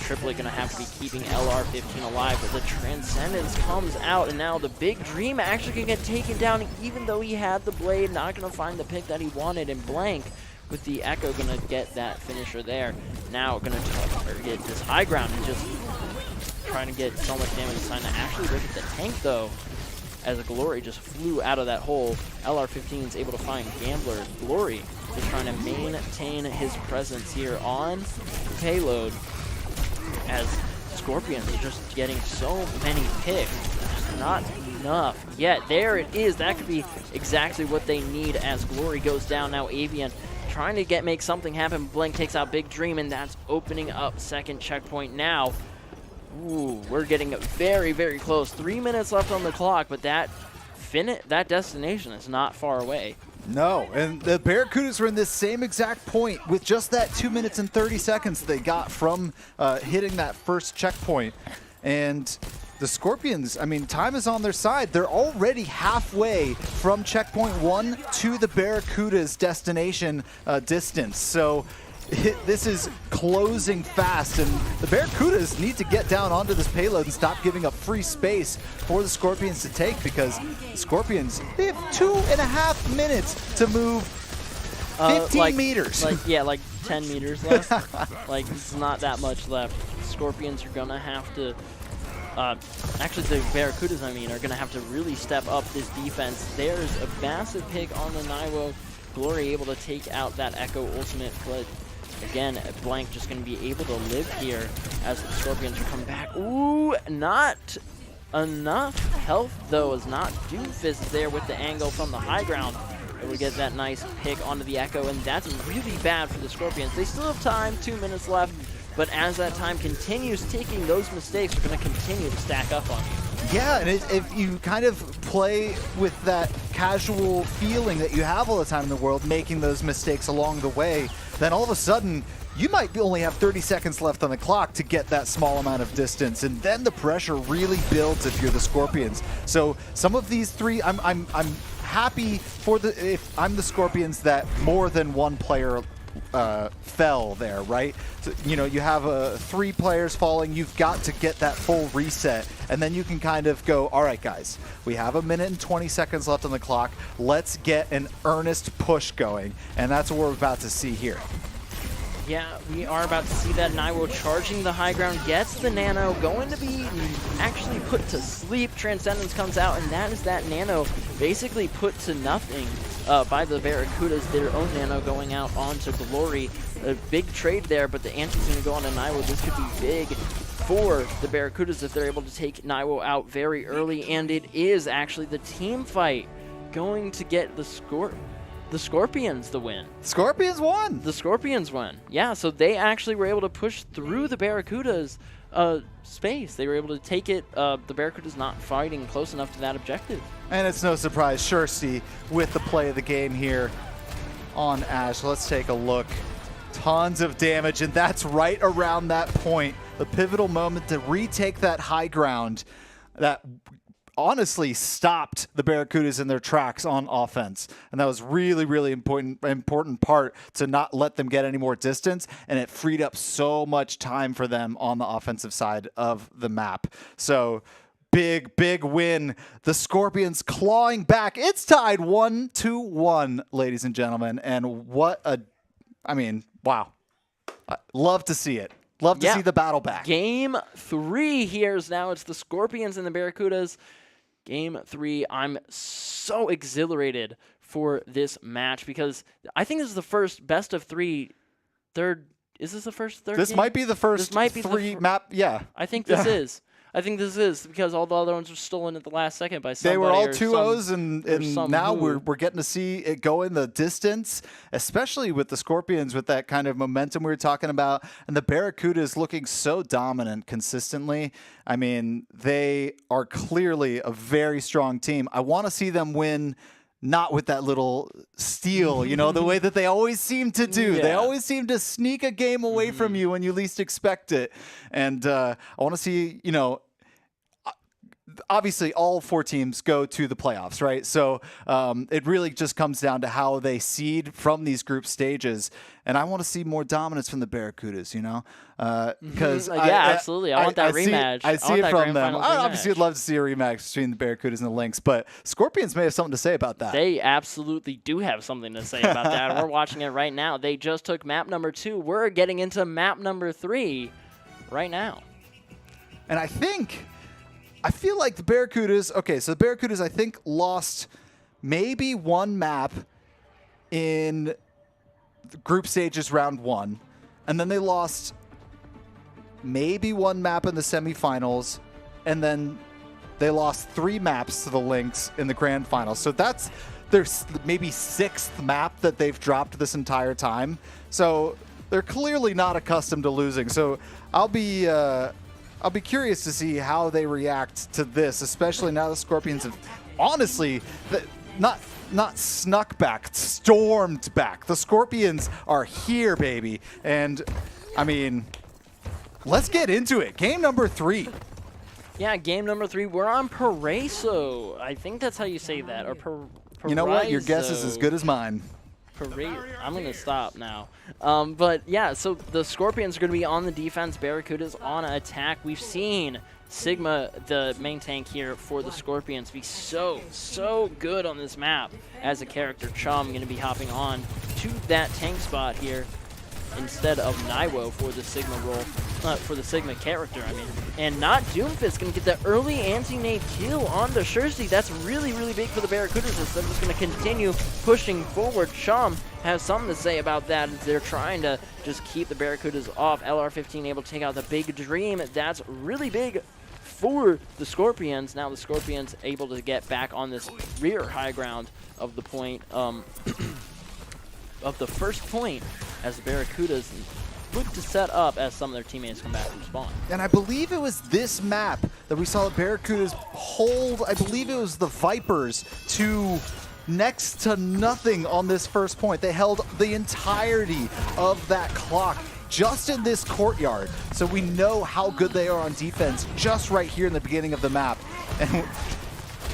Triplet going to have to be keeping LR15 alive, but the Transcendence comes out, and now the Big Dream actually can get taken down, even though he had the blade. Not going to find the pick that he wanted, and Blank with the Echo going to get that finisher there. Now going to get this high ground and just trying to get so much damage assigned to actually look at the tank, though, as a Glory just flew out of that hole. LR15 is able to find Gambler. Glory just trying to maintain his presence here on the payload, as Scorpions are just getting so many picks. Not enough yet. There it is. That could be exactly what they need as Glory goes down. Now Avian trying to make something happen. Blank takes out Big Dream, and that's opening up second checkpoint now. Ooh, we're getting very, very close. 3 minutes left on the clock, but that that destination is not far away. No, and the Barracudas were in this same exact point with just that 2 minutes and 30 seconds they got from hitting that first checkpoint. And the Scorpions, I mean, time is on their side. They're already halfway from checkpoint 1 to the Barracudas' destination distance. So this is closing fast, and the Barracudas need to get down onto this payload and stop giving up free space for the Scorpions to take, because the Scorpions, they have 2.5 minutes to move 15 meters. Like 10 meters left. Like, it's not that much left. Scorpions are gonna have to, actually the Barracudas, I mean, are gonna have to really step up this defense. There's a massive pick on the Naiwo. Glory able to take out that Echo ultimate, but again, Blank just going to be able to live here as the Scorpions are coming back. Ooh, not enough health, though, as not Doomfist there with the angle from the high ground. Able to get that nice pick onto the Echo, and that's really bad for the Scorpions. They still have time, 2 minutes left, but as that time continues ticking, those mistakes are going to continue to stack up on you. Yeah, and if you kind of play with that casual feeling that you have all the time in the world, making those mistakes along the way, then all of a sudden, you might only have 30 seconds left on the clock to get that small amount of distance, and then the pressure really builds if you're the Scorpions. So some of these three, I'm happy for if I'm the Scorpions that more than one player fell there, right? So, you know, you have 3 players falling, you've got to get that full reset, and then you can kind of go, all right, guys, we have 1 minute and 20 seconds left on the clock. Let's get an earnest push going, and that's what we're about to see here. Yeah, we are about to see that Naiwo charging the high ground, gets the Nano, going to be actually put to sleep. Transcendence comes out, and that is that Nano basically put to nothing by the Barracudas. Their own Nano going out onto Glory. A big trade there, but the anti's going to go on to Naiwo. This could be big for the Barracudas if they're able to take Naiwo out very early, and it is actually the team fight going to get the Scorpions the win. Scorpions won! The Scorpions won. Yeah, so they actually were able to push through the Barracudas' space. They were able to take it. The Barracudas not fighting close enough to that objective. And it's no surprise, Shirsty with the play of the game here on Ash. Let's take a look. Tons of damage, and that's right around that point. The pivotal moment to retake that high ground that honestly stopped the Barracudas in their tracks on offense. And that was really, really important part to not let them get any more distance, and it freed up so much time for them on the offensive side of the map. So big, big win. The Scorpions clawing back. It's tied 1-1, ladies and gentlemen. And wow. Love to see it. Love to see the battle back. Game 3 here is now. It's the Scorpions and the Barracudas. Game 3, I'm so exhilarated for this match because I think this is the first best of 3 third. Is this the first third? This might be the first three map. Yeah. I think this is. I think this is because all the other ones were stolen at the last second by somebody. They were all 2-0s, and now we're getting to see it go in the distance, especially with the Scorpions with that kind of momentum we were talking about, and the Barracudas looking so dominant consistently. I mean, they are clearly a very strong team. I want to see them win. Not with that little steal, you know, the way that they always seem to do. Yeah. They always seem to sneak a game away from you when you least expect it. And I want to see, you know, obviously all 4 teams go to the playoffs, right? So it really just comes down to how they seed from these group stages. And I want to see more dominance from the Barracudas, you know? Because absolutely. I want that rematch. I see it from them. I obviously would love to see a rematch between the Barracudas and the Lynx, but Scorpions may have something to say about that. They absolutely do have something to say about that. We're watching it right now. They just took map number 2. We're getting into map number 3 right now. And I feel like the Barracudas, okay, so the Barracudas, I think, lost maybe 1 map in the group stages round 1, and then they lost maybe 1 map in the semifinals, and then they lost 3 maps to the Lynx in the grand finals. So that's their maybe 6th map that they've dropped this entire time. So they're clearly not accustomed to losing. So I'll be curious to see how they react to this, especially now the Scorpions have honestly, not snuck back, stormed back. The Scorpions are here, baby. And, I mean, let's get into it. Game number 3. Yeah, game number 3. We're on Paraiso. I think that's how you say that. Or You know what? Your guess is as good as mine. I'm going to stop now. But, yeah, so the Scorpions are going to be on the defense. Barracuda's on attack. We've seen Sigma, the main tank here for the Scorpions, be so good on this map as a character. Chum going to be hopping on to that tank spot here instead of Naiwo for the Sigma role, for the Sigma character, I mean. And not Doomfist going to get the early anti-nade kill onto Shirsty. That's really big for the Barracudas as they're just going to continue pushing forward. Chum has something to say about that as they're trying to just keep the Barracudas off. LR15 able to take out the Big Dream. That's really big for the Scorpions. Now the Scorpions able to get back on this rear high ground of the point, of the first point, as the Barracudas look to set up as some of their teammates come back from spawn. And I believe it was this map that we saw the Barracudas hold, I believe it was the Vipers, to next to nothing on this first point. They held the entirety of that clock just in this courtyard. So we know how good they are on defense just right here in the beginning of the map. And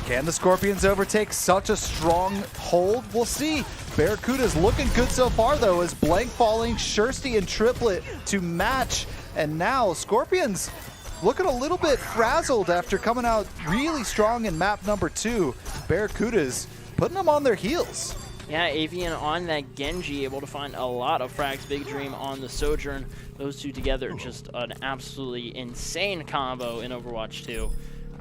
can the Scorpions overtake such a strong hold? We'll see. Barracuda's looking good so far, though, as Blank falling, Shirsty and Triplet to match. And now Scorpions looking a little bit frazzled after coming out really strong in map number 2. Barracudas putting them on their heels. Yeah, Avian on that Genji, able to find a lot of frags. Big Dream on the Sojourn. Those two together, just an absolutely insane combo in Overwatch 2.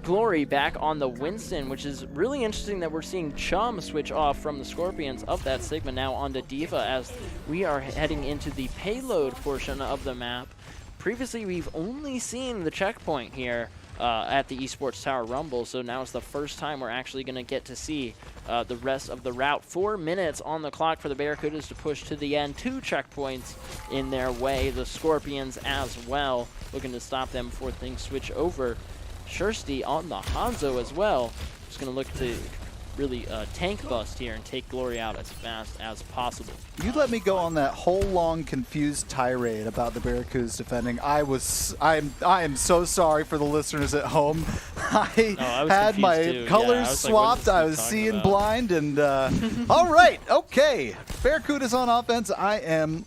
Glory back on the Winston, which is really interesting that we're seeing Chum switch off from the Scorpions of that Sigma now onto Diva as we are heading into the payload portion of the map. Previously, we've only seen the checkpoint here at the Esports Tower Rumble, so now it's the first time we're actually going to get to see the rest of the route. 4 minutes on the clock for the Barracudas to push to the end. 2 checkpoints in their way. The Scorpions as well, looking to stop them before things switch over. Shirsty on the Hanzo as well. Just going to look to really tank bust here and take Glory out as fast as possible. You let me go on that whole long confused tirade about the Barracudas defending. I am so sorry for the listeners at home. I had my colors swapped. I was seeing blind and all right, okay. Barracudas on offense. I am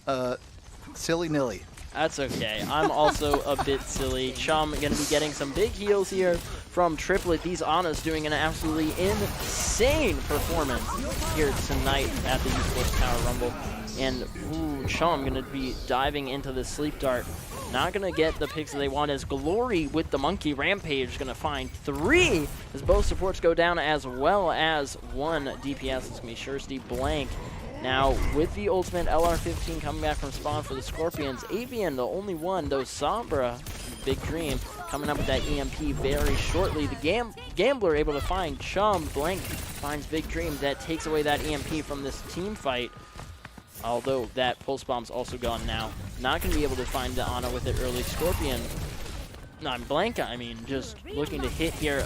silly-nilly. That's okay. I'm also a bit silly. Chum going to be getting some big heals here from Triplet. These Anas doing an absolutely insane performance here tonight at the Esports Tower Rumble. And ooh, Chum going to be diving into the Sleep Dart. Not going to get the picks that they want as Glory with the Monkey Rampage going to find 3 as both supports go down as well as 1 DPS. It's going to be Shirsty Blank. Now, with the ultimate LR15 coming back from spawn for the Scorpions, Avian, the only one, though Sombra, Big Dream, coming up with that EMP very shortly. The Gambler able to find Chum. Blank finds Big Dream. That takes away that EMP from this team fight, although that Pulse Bomb's also gone now. Not going to be able to find the Ana with it early. Scorpion, not Blanca, I mean, just looking to hit here,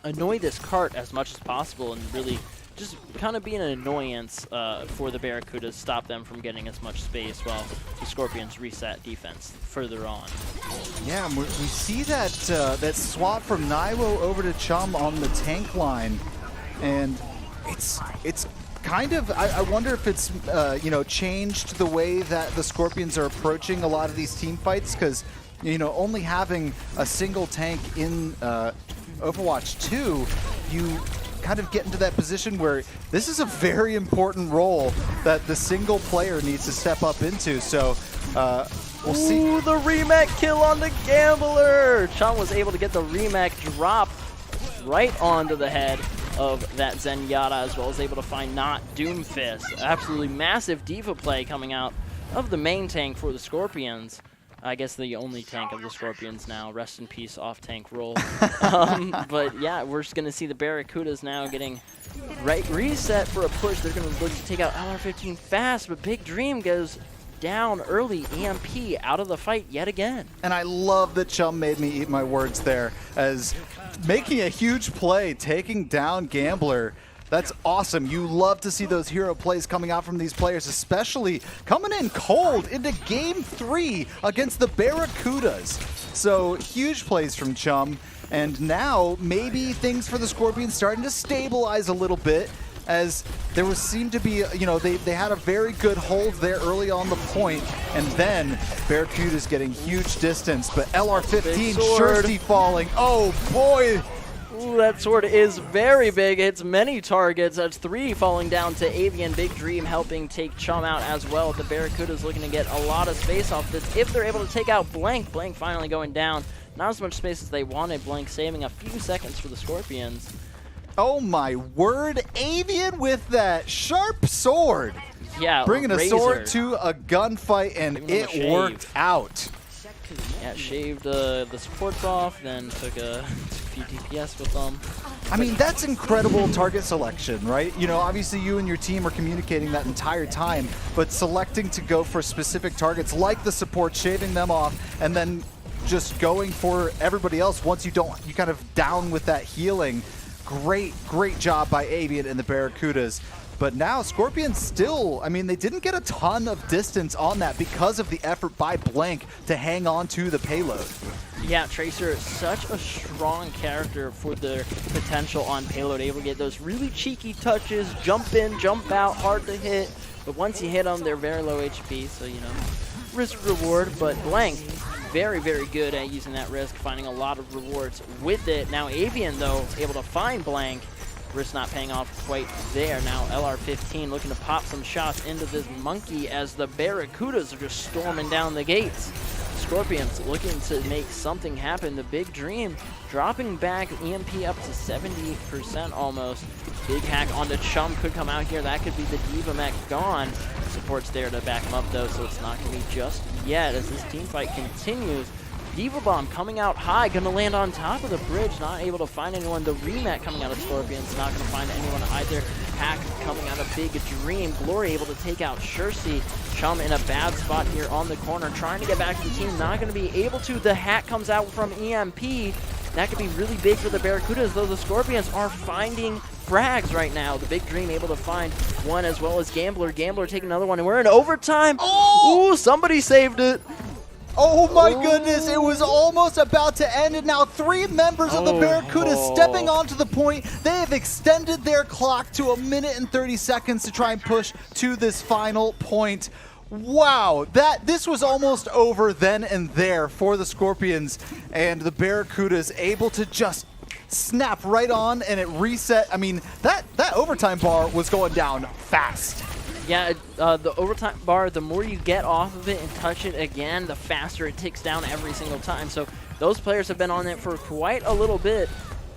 annoy this cart as much as possible and really just kind of be an annoyance for the Barracudas, stop them from getting as much space while the Scorpions reset defense further on. Yeah, we see that that swap from Naiwo over to Chum on the tank line, and it's kind of, I wonder if it's you know, changed the way that the Scorpions are approaching a lot of these team fights, because you know, only having a single tank in Overwatch 2, you kind of get into that position where this is a very important role that the single player needs to step up into. So we'll see. Ooh, the remake kill on the Gambler! Chum was able to get the remake drop right onto the head of that Zenyatta, as well as able to find not Doomfist. Absolutely massive diva play coming out of the main tank for the Scorpions. I guess the only tank of the Scorpions now. Rest in peace, off-tank roll. But yeah, we're just going to see the Barracudas now getting reset for a push. They're going to look to take out LR15 fast, but Big Dream goes down early. EMP out of the fight yet again. And I love that Chum made me eat my words there, as making a huge play, taking down Gambler. That's awesome. You love to see those hero plays coming out from these players, especially coming in cold into Game 3 against the Barracudas. So huge plays from Chum. And now maybe things for the Scorpions starting to stabilize a little bit, as there seemed to be, you know, they had a very good hold there early on the point, and then Barracuda's getting huge distance, but LR15 Shursty falling. Oh boy! Ooh, that sword is very big. It's many targets. That's 3 falling down to Avian. Big Dream helping take Chum out as well. The Barracuda's looking to get a lot of space off this if they're able to take out Blank. Blank finally going down. Not as much space as they wanted. Blank saving a few seconds for the Scorpions. Oh my word, Avian with that sharp sword. Yeah, bringing razor. A sword to a gunfight, and it worked out. Yeah, shaved the supports off, then took a few DPS with them. I mean, that's incredible target selection, right? You know, obviously you and your team are communicating that entire time, but selecting to go for specific targets like the support, shaving them off, and then just going for everybody else once you kind of down with that healing. Great job by Avian and the Barracudas. But now Scorpions still, I mean, they didn't get a ton of distance on that because of the effort by Blank to hang on to the payload. Yeah, Tracer is such a strong character for their potential on payload, able to get those really cheeky touches, jump in, jump out, hard to hit. But once you hit them, they're very low HP, so, you know, risk reward. But Blank, very good at using that risk, finding a lot of rewards with it. Now Avian, though, able to find Blank. Risk not paying off quite there. Now LR15 looking to pop some shots into this monkey as the Barracudas are just storming down the gates. Scorpions looking to make something happen. The Big Dream dropping back EMP up to 78% almost. Big hack onto Chum could come out here. That could be the Diva mech gone. Support's there to back him up though, so it's not going to be just yet as this team fight continues. Diva Bomb coming out high, gonna land on top of the bridge, not able to find anyone. The Remat coming out of Scorpions, not gonna find anyone either. Hack coming out of Big Dream. Glory able to take out Shursty. Chum in a bad spot here on the corner, trying to get back to the team, not gonna be able to. The hack comes out from EMP. That could be really big for the Barracudas, though the Scorpions are finding frags right now. The Big Dream able to find one as well as Gambler. Gambler taking another one, and we're in overtime. Oh! Ooh, somebody saved it. Oh my goodness, it was almost about to end, and now 3 members of the Barracudas stepping onto the point. They have extended their clock to 1 minute and 30 seconds to try and push to this final point. Wow, this was almost over then and there for the Scorpions, and the Barracudas able to just snap right on, and it reset. I mean, that overtime bar was going down fast. Yeah, the overtime bar, the more you get off of it and touch it again, the faster it ticks down every single time. So those players have been on it for quite a little bit.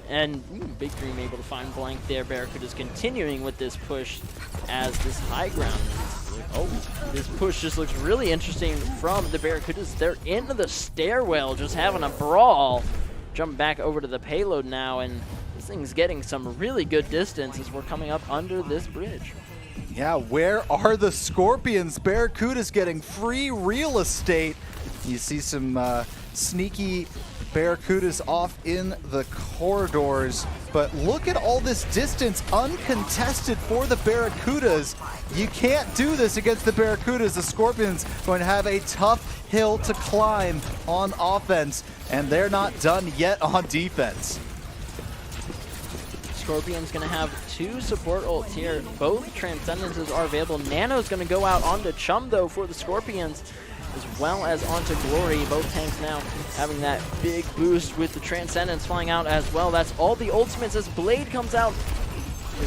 And Big Dream able to find Blank there. Barracuda's continuing with this push as this high ground. Oh, this push just looks really interesting from the Barracudas. They're into the stairwell, just having a brawl. Jump back over to the payload now, and this thing's getting some really good distance as we're coming up under this bridge. Yeah, where are the Scorpions? Barracuda's getting free real estate. You see some sneaky Barracudas off in the corridors, but look at all this distance uncontested for the Barracudas. You can't do this against the Barracudas. The Scorpions going to have a tough hill to climb on offense, and they're not done yet on defense. Scorpion's going to have 2 support ults here. Both Transcendences are available. Nano's going to go out onto Chum, though, for the Scorpions, as well as onto Glory. Both tanks now having that big boost with the Transcendence flying out as well. That's all the ultimates as Blade comes out.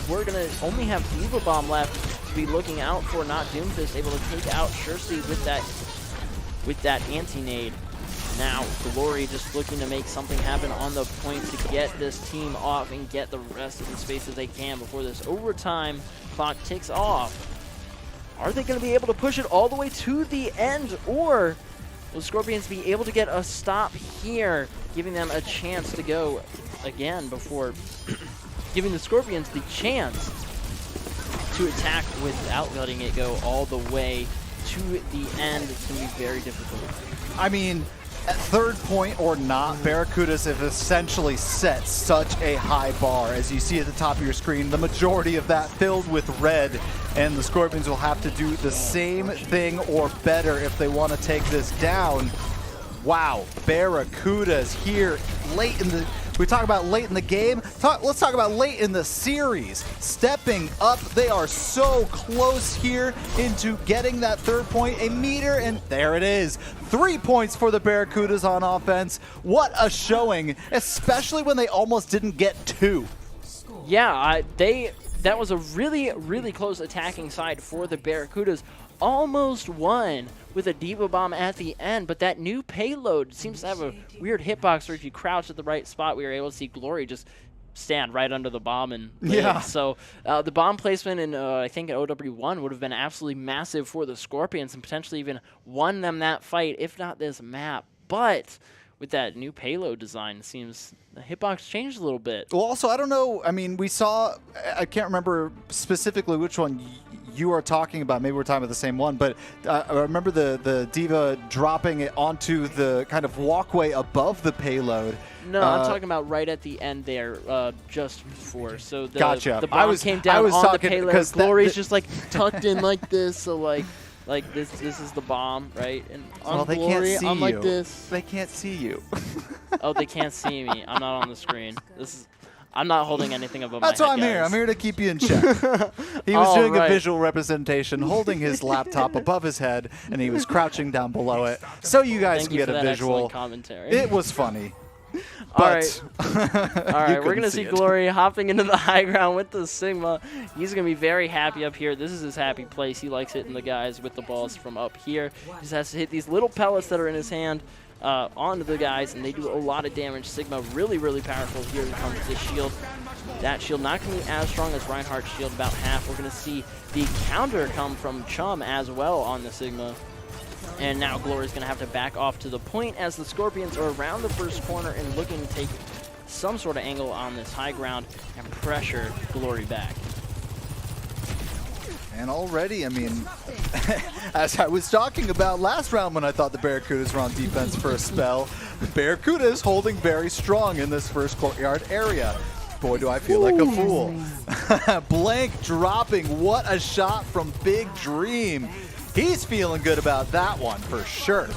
We're going to only have Diva Bomb left to be looking out for, not Doomfist able to take out Shursty with that anti-nade. Now, Glory just looking to make something happen on the point to get this team off and get the rest of the spaces they can before this overtime clock ticks off. Are they going to be able to push it all the way to the end, or will Scorpions be able to get a stop here, giving them a chance to go again before giving the Scorpions the chance to attack without letting it go all the way to the end, it's going to be very difficult. I mean, at third point or not, Barracudas have essentially set such a high bar. As you see at the top of your screen, the majority of that filled with red, and the Scorpions will have to do the same thing or better if they want to take this down. Wow, Barracudas here late in the... We talk about late in the game. Let's talk about late in the series. Stepping up, they are so close here into getting that third point. A meter, and there it is. 3 points for the Barracudas on offense. What a showing, especially when they almost didn't get 2. Yeah, that was a really, really close attacking side for the Barracudas. Almost won with a Diva Bomb at the end, but that new payload seems to have a weird hitbox where if you crouch at the right spot, we were able to see Glory just stand right under the bomb and live. Yeah. So the bomb placement in, I think, at OW1 would have been absolutely massive for the Scorpions and potentially even won them that fight, if not this map. But with that new payload design, it seems the hitbox changed a little bit. Well, also, I don't know. I mean, we saw, I can't remember specifically which one you are talking about. Maybe we're talking about the same one, but I remember the Diva dropping it onto the kind of walkway above the payload. No, I'm talking about right at the end there, just before. So the, Gotcha. the bomb came down on the payload. Glory's just like tucked in like this, so like this is the bomb, right? And on well, they Glory, can't see I'm you. like this. They can't see you. Oh, they can't see me. I'm not on the screen. I'm not holding anything above my head, That's why I'm guys. here. I'm here to keep you in check. He was doing right. a visual representation, holding his laptop above his head, and he was crouching down below it, so you guys Thank can you get for a that visual. excellent commentary. It was funny. All right. But All right, we're couldn't going to see it. Glory hopping into the high ground with the Sigma. He's going to be very happy up here. This is his happy place. He likes hitting the guys with the balls from up here. He just has to hit these little pellets that are in his hand onto the guys, and they do a lot of damage. Sigma really, really powerful. Here comes the shield. That shield not going to be as strong as Reinhardt's shield, about half. We're going to see the counter come from Chum as well on the Sigma. And now Glory's going to have to back off to the point as the Scorpions are around the first corner and looking to take some sort of angle on this high ground and pressure Glory back. And already, I mean, as I was talking about last round when I thought the Barracudas were on defense for a spell, Barracudas holding very strong in this first courtyard area. Boy, do I feel like a fool. Blank dropping. What a shot from Big Dream. He's feeling good about that one for sure.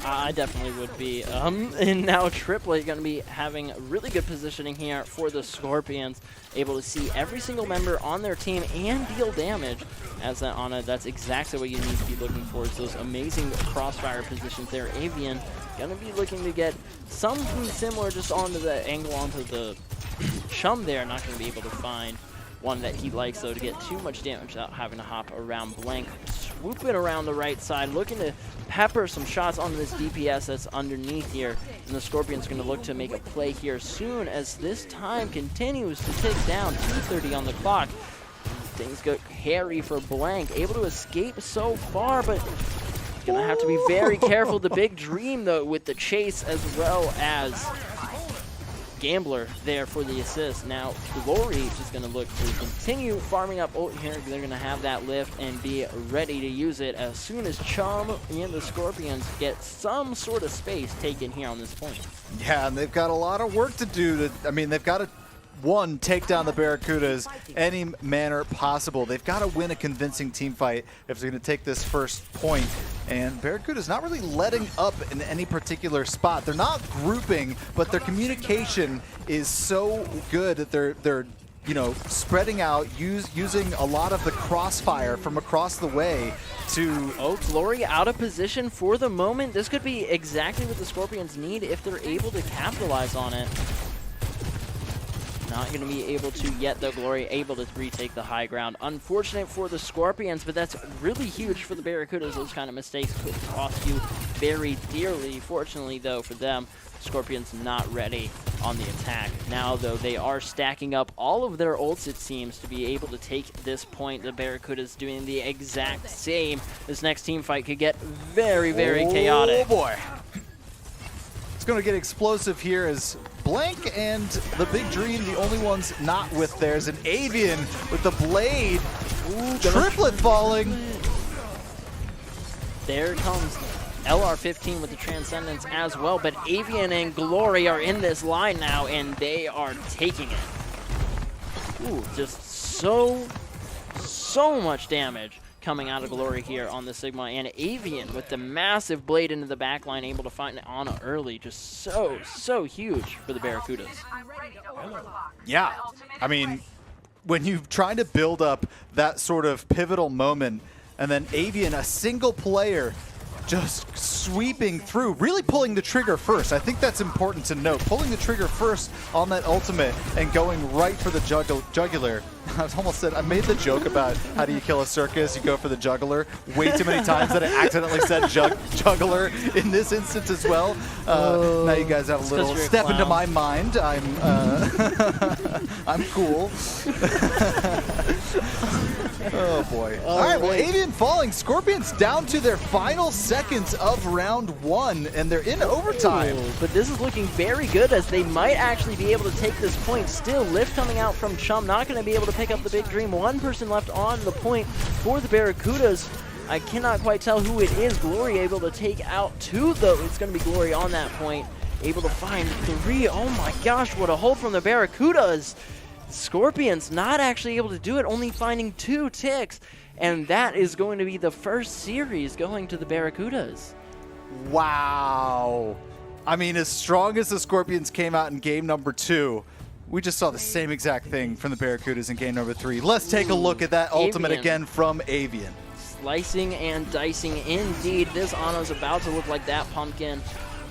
I definitely would be. And now Triplet going to be having really good positioning here for the Scorpions, able to see every single member on their team and deal damage. As that Ana, that's exactly what you need to be looking for. Is those amazing crossfire positions there. Avian going to be looking to get something similar just onto the angle onto the Chum there. Not going to be able to find one that he likes, though, to get too much damage without having to hop around Blank. Swoop it around the right side, looking to pepper some shots onto this DPS that's underneath here. And the Scorpion's going to look to make a play here soon as this time continues to tick down. 2:30 on the clock. Things go hairy for Blank. Able to escape so far, but going to have to be very careful. The Big Dream, though, with the chase as well as Gambler there for the assist. Now Glory is just going to look to continue farming up ult here. They're going to have that lift and be ready to use it as soon as Chum and the Scorpions get some sort of space taken here on this point. Yeah, and they've got a lot of work to do. They've got to, one, take down the Barracudas any manner possible. They've got to win a convincing team fight if they're going to take this first point. And Barracuda's not really letting up in any particular spot. They're not grouping, but their communication is so good that they're spreading out, using a lot of the crossfire from across the way to... Oh, Glory out of position for the moment. This could be exactly what the Scorpions need if they're able to capitalize on it. Not going to be able to yet, though. Glory able to retake the high ground. Unfortunate for the Scorpions, but that's really huge for the Barracudas. Those kind of mistakes could cost you very dearly. Fortunately, though, for them, Scorpions not ready on the attack. Now, though, they are stacking up all of their ults, it seems, to be able to take this point. The Barracudas doing the exact same. This next team fight could get very, very chaotic. Oh, boy. It's going to get explosive here as Blank and the Big Dream, the only ones not with theirs. And Avian with the blade. Ooh, triplet falling. there comes LR15 with the Transcendence as well, but Avian and Glory are in this line now, and they are taking it. Ooh, just so much damage coming out of Glory here on the Sigma, and Avian with the massive blade into the backline, able to find Ana early. Just so huge for the Barracudas. Yeah, I mean, when you're trying to build up that sort of pivotal moment, and then Avian, a single player, just sweeping through, really pulling the trigger first. I think that's important to note. Pulling the trigger first on that ultimate and going right for the jugular. I almost said, I made the joke about how do you kill a circus? You go for the jugular. Way too many times that I accidentally said jugular in this instance as well. Now you guys have a little step into my mind. I'm I'm cool. Oh boy. All right, well, Avian falling. Scorpions down to their final seconds of round 1, and they're in overtime. Ooh, but this is looking very good, as they might actually be able to take this point. Still, Lift coming out from Chum, not going to be able to pick up the big dream. One person left on the point for the Barracudas. I cannot quite tell who it is. Glory able to take out 2, though. It's going to be Glory on that point. Able to find 3. Oh my gosh, what a hold from the Barracudas. Scorpions not actually able to do it, only finding 2 ticks. And that is going to be the first series going to the Barracudas. Wow. I mean, as strong as the Scorpions came out in game number 2, we just saw the same exact thing from the Barracudas in game number 3. Let's take a look at that ultimate again from Avian. Slicing and dicing indeed. This Ana's about to look like that pumpkin.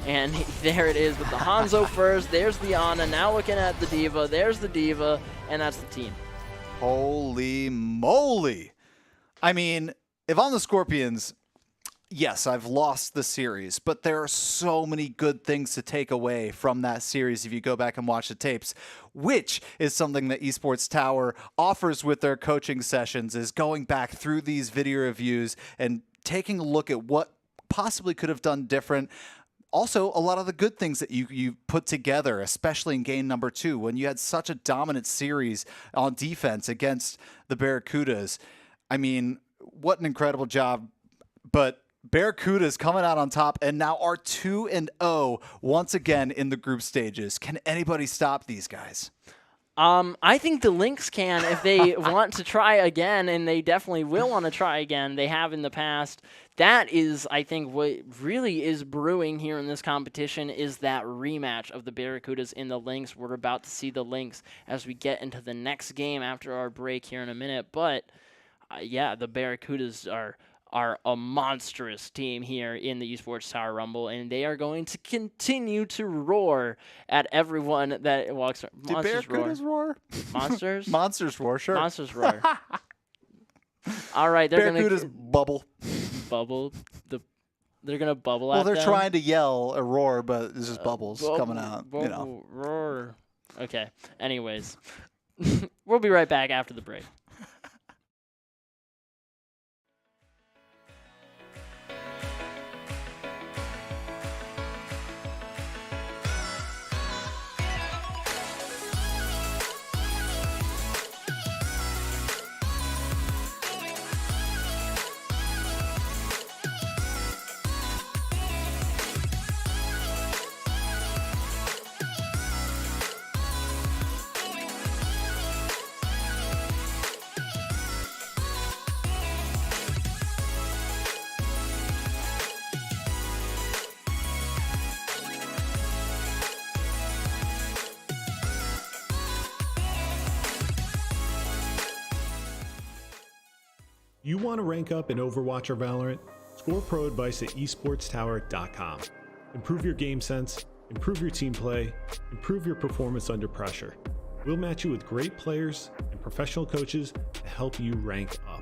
And there it is with the Hanzo first. There's the Ana. Now looking at the Diva. There's the Diva. And that's the team. Holy moly. I mean, if I'm the Scorpions, yes, I've lost the series, but there are so many good things to take away from that series if you go back and watch the tapes, which is something that Esports Tower offers with their coaching sessions, is going back through these video reviews and taking a look at what possibly could have done different. Also, a lot of the good things that you put together, especially in game number 2, when you had such a dominant series on defense against the Barracudas. I mean, what an incredible job. But Barracudas coming out on top and now are 2-0 once again in the group stages. Can anybody stop these guys? I think the Lynx can if they want to try again, and they definitely will want to try again. They have in the past. That is, I think, what really is brewing here in this competition is that rematch of the Barracudas in the Lynx. We're about to see the Lynx as we get into the next game after our break here in a minute. But, yeah, the Barracudas are a monstrous team here in the Esports Tower Rumble, and they are going to continue to roar at everyone that walks. Did Barracudas roar? Monsters? Monsters roar, sure. Monsters roar. All right, they're going to bubble. Bubble? They're going to bubble well, at they're them? trying to yell a roar, but it's just bubbles coming out. Bubble, you know. Roar. Okay, anyways. We'll be right back after the break. You want to rank up in Overwatch or Valorant? Score pro advice at esportstower.com. Improve your game sense, improve your team play, improve your performance under pressure. We'll match you with great players and professional coaches to help you rank up.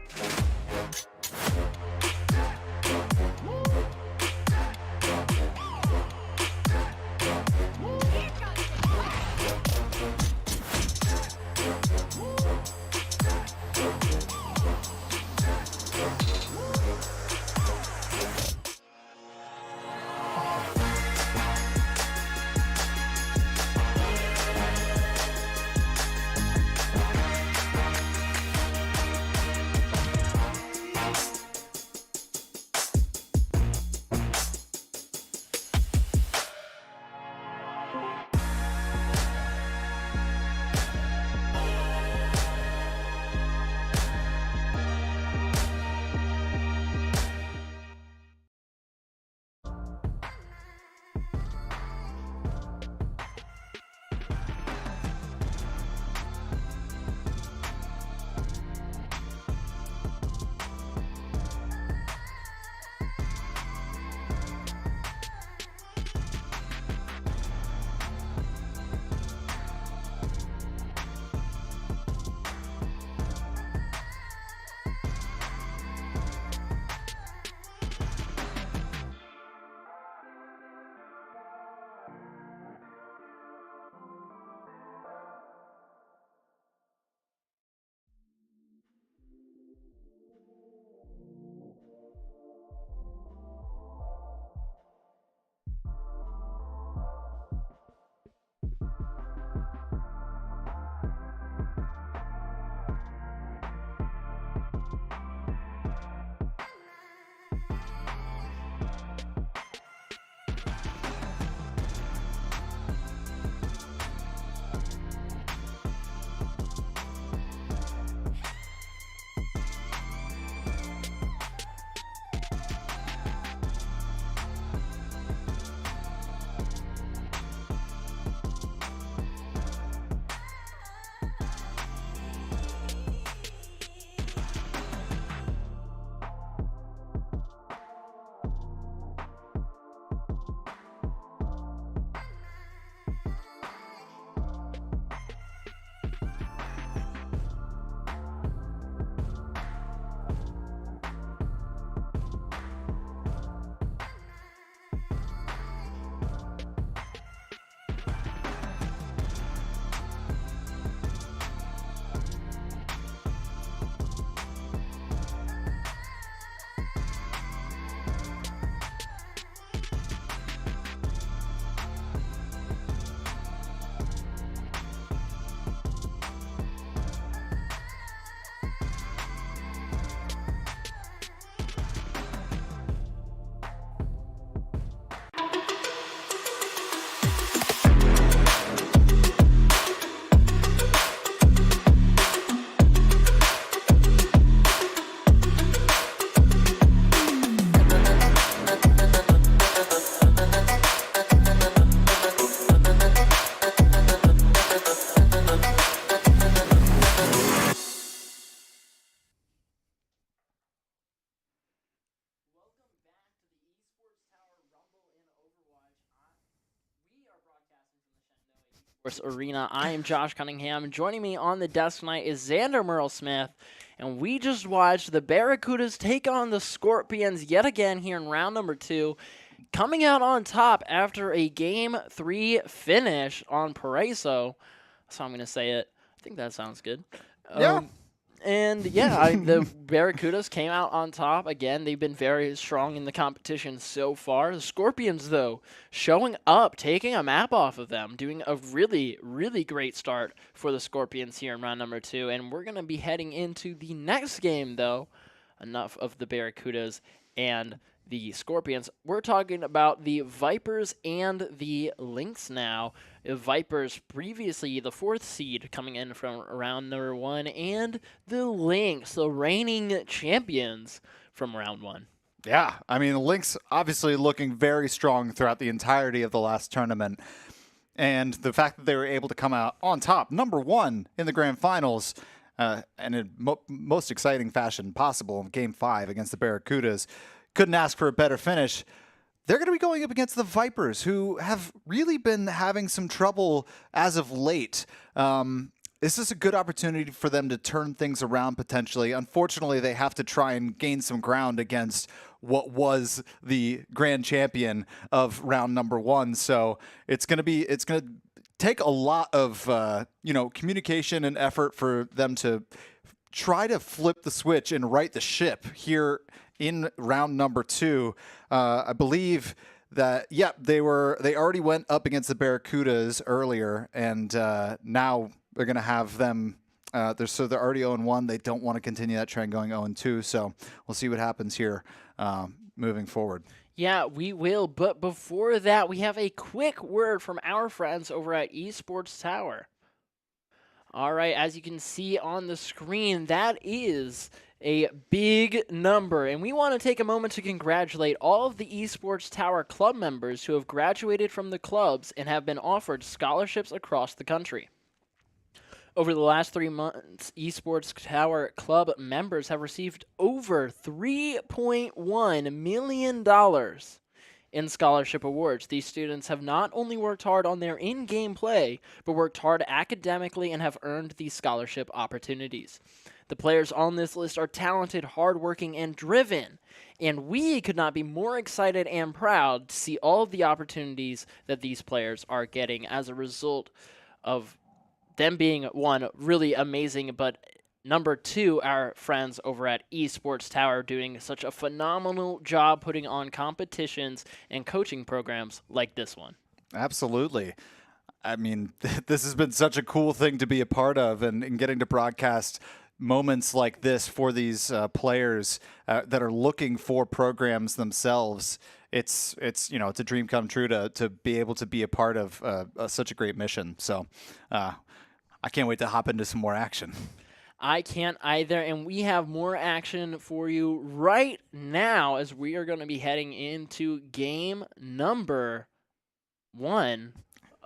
Arena. I am Josh Cunningham. Joining me on the desk tonight is Xander Merle Smith, and we just watched the Barracudas take on the Scorpions yet again here in round number 2, coming out on top after a Game 3 finish on Paraiso. That's how I'm going to say it. I think that sounds good. Yeah. The Barracudas came out on top. Again, they've been very strong in the competition so far. The Scorpions, though, showing up, taking a map off of them, doing a really, really great start for the Scorpions here in round number 2. And we're going to be heading into the next game, though. Enough of the Barracudas and the Scorpions. We're talking about the Vipers and the Lynx now. The Vipers, previously the 4th seed coming in from round number 1, and the Lynx, the reigning champions from round 1. Yeah, I mean, the Lynx obviously looking very strong throughout the entirety of the last tournament. And the fact that they were able to come out on top, number 1 in the grand finals, and in most exciting fashion possible in Game 5 against the Barracudas, couldn't ask for a better finish. They're going to be going up against the Vipers, who have really been having some trouble as of late. This is a good opportunity for them to turn things around potentially. Unfortunately, they have to try and gain some ground against what was the grand champion of round number 1. So it's going to take a lot of communication and effort for them to try to flip the switch and right the ship here in round number 2. I believe that, they already went up against the Barracudas earlier, and now they're going to have them. They're already 0-1. They don't want to continue that trend going 0-2. So we'll see what happens here moving forward. Yeah, we will. But before that, we have a quick word from our friends over at Esports Tower. All right, as you can see on the screen, that is a big number, and we want to take a moment to congratulate all of the Esports Tower club members who have graduated from the clubs and have been offered scholarships across the country. Over the last 3 months, Esports Tower club members have received over $3.1 million in scholarship awards. These students have not only worked hard on their in-game play, but worked hard academically and have earned these scholarship opportunities. The players on this list are talented, hardworking, and driven, and we could not be more excited and proud to see all of the opportunities that these players are getting as a result of them being, 1, really amazing, but number 2, our friends over at Esports Tower doing such a phenomenal job putting on competitions and coaching programs like this one. Absolutely. I mean, this has been such a cool thing to be a part of, and getting to broadcast moments like this for these players that are looking for programs themselves. It's a dream come true to be able to be a part of such a great mission. So I can't wait to hop into some more action. I can't either, and we have more action for you right now as we are going to be heading into game number 1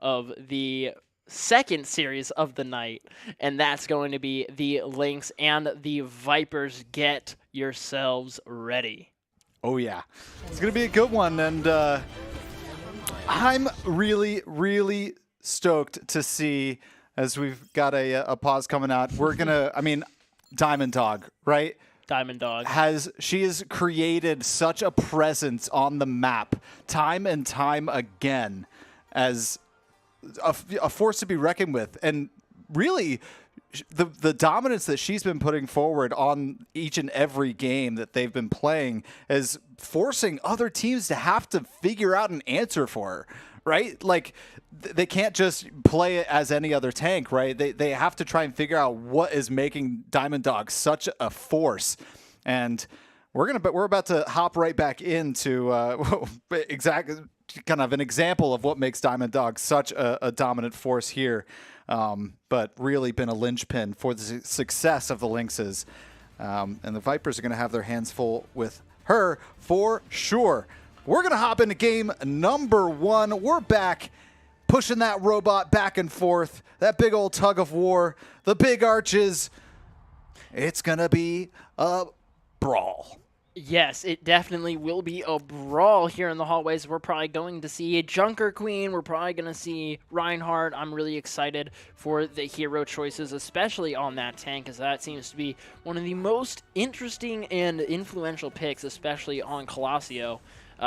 of the second series of the night, and that's going to be the Lynx and the Vipers. Get yourselves ready. Oh yeah, it's going to be a good one, and I'm really, really stoked to see, as we've got a pause coming out, we're going to, Diamond Dog, right? Diamond Dog. She has created such a presence on the map time and time again as a force to be reckoned with. And really, the dominance that she's been putting forward on each and every game that they've been playing is forcing other teams to have to figure out an answer for her, right? Like, they can't just play it as any other tank, right? They have to try and figure out what is making Diamond Dog such a force. And we're about to hop right back into exactly kind of an example of what makes Diamond Dog such a dominant force here, but really been a linchpin for the success of the Lynxes. And the Vipers are going to have their hands full with her for sure. We're going to hop into game number 1. We're back, pushing that robot back and forth, that big old tug of war, the big arches. It's going to be a brawl. Yes, it definitely will be a brawl here in the hallways. We're probably going to see a Junker Queen. We're probably going to see Reinhardt. I'm really excited for the hero choices, especially on that tank, as that seems to be one of the most interesting and influential picks, especially on Colosseo.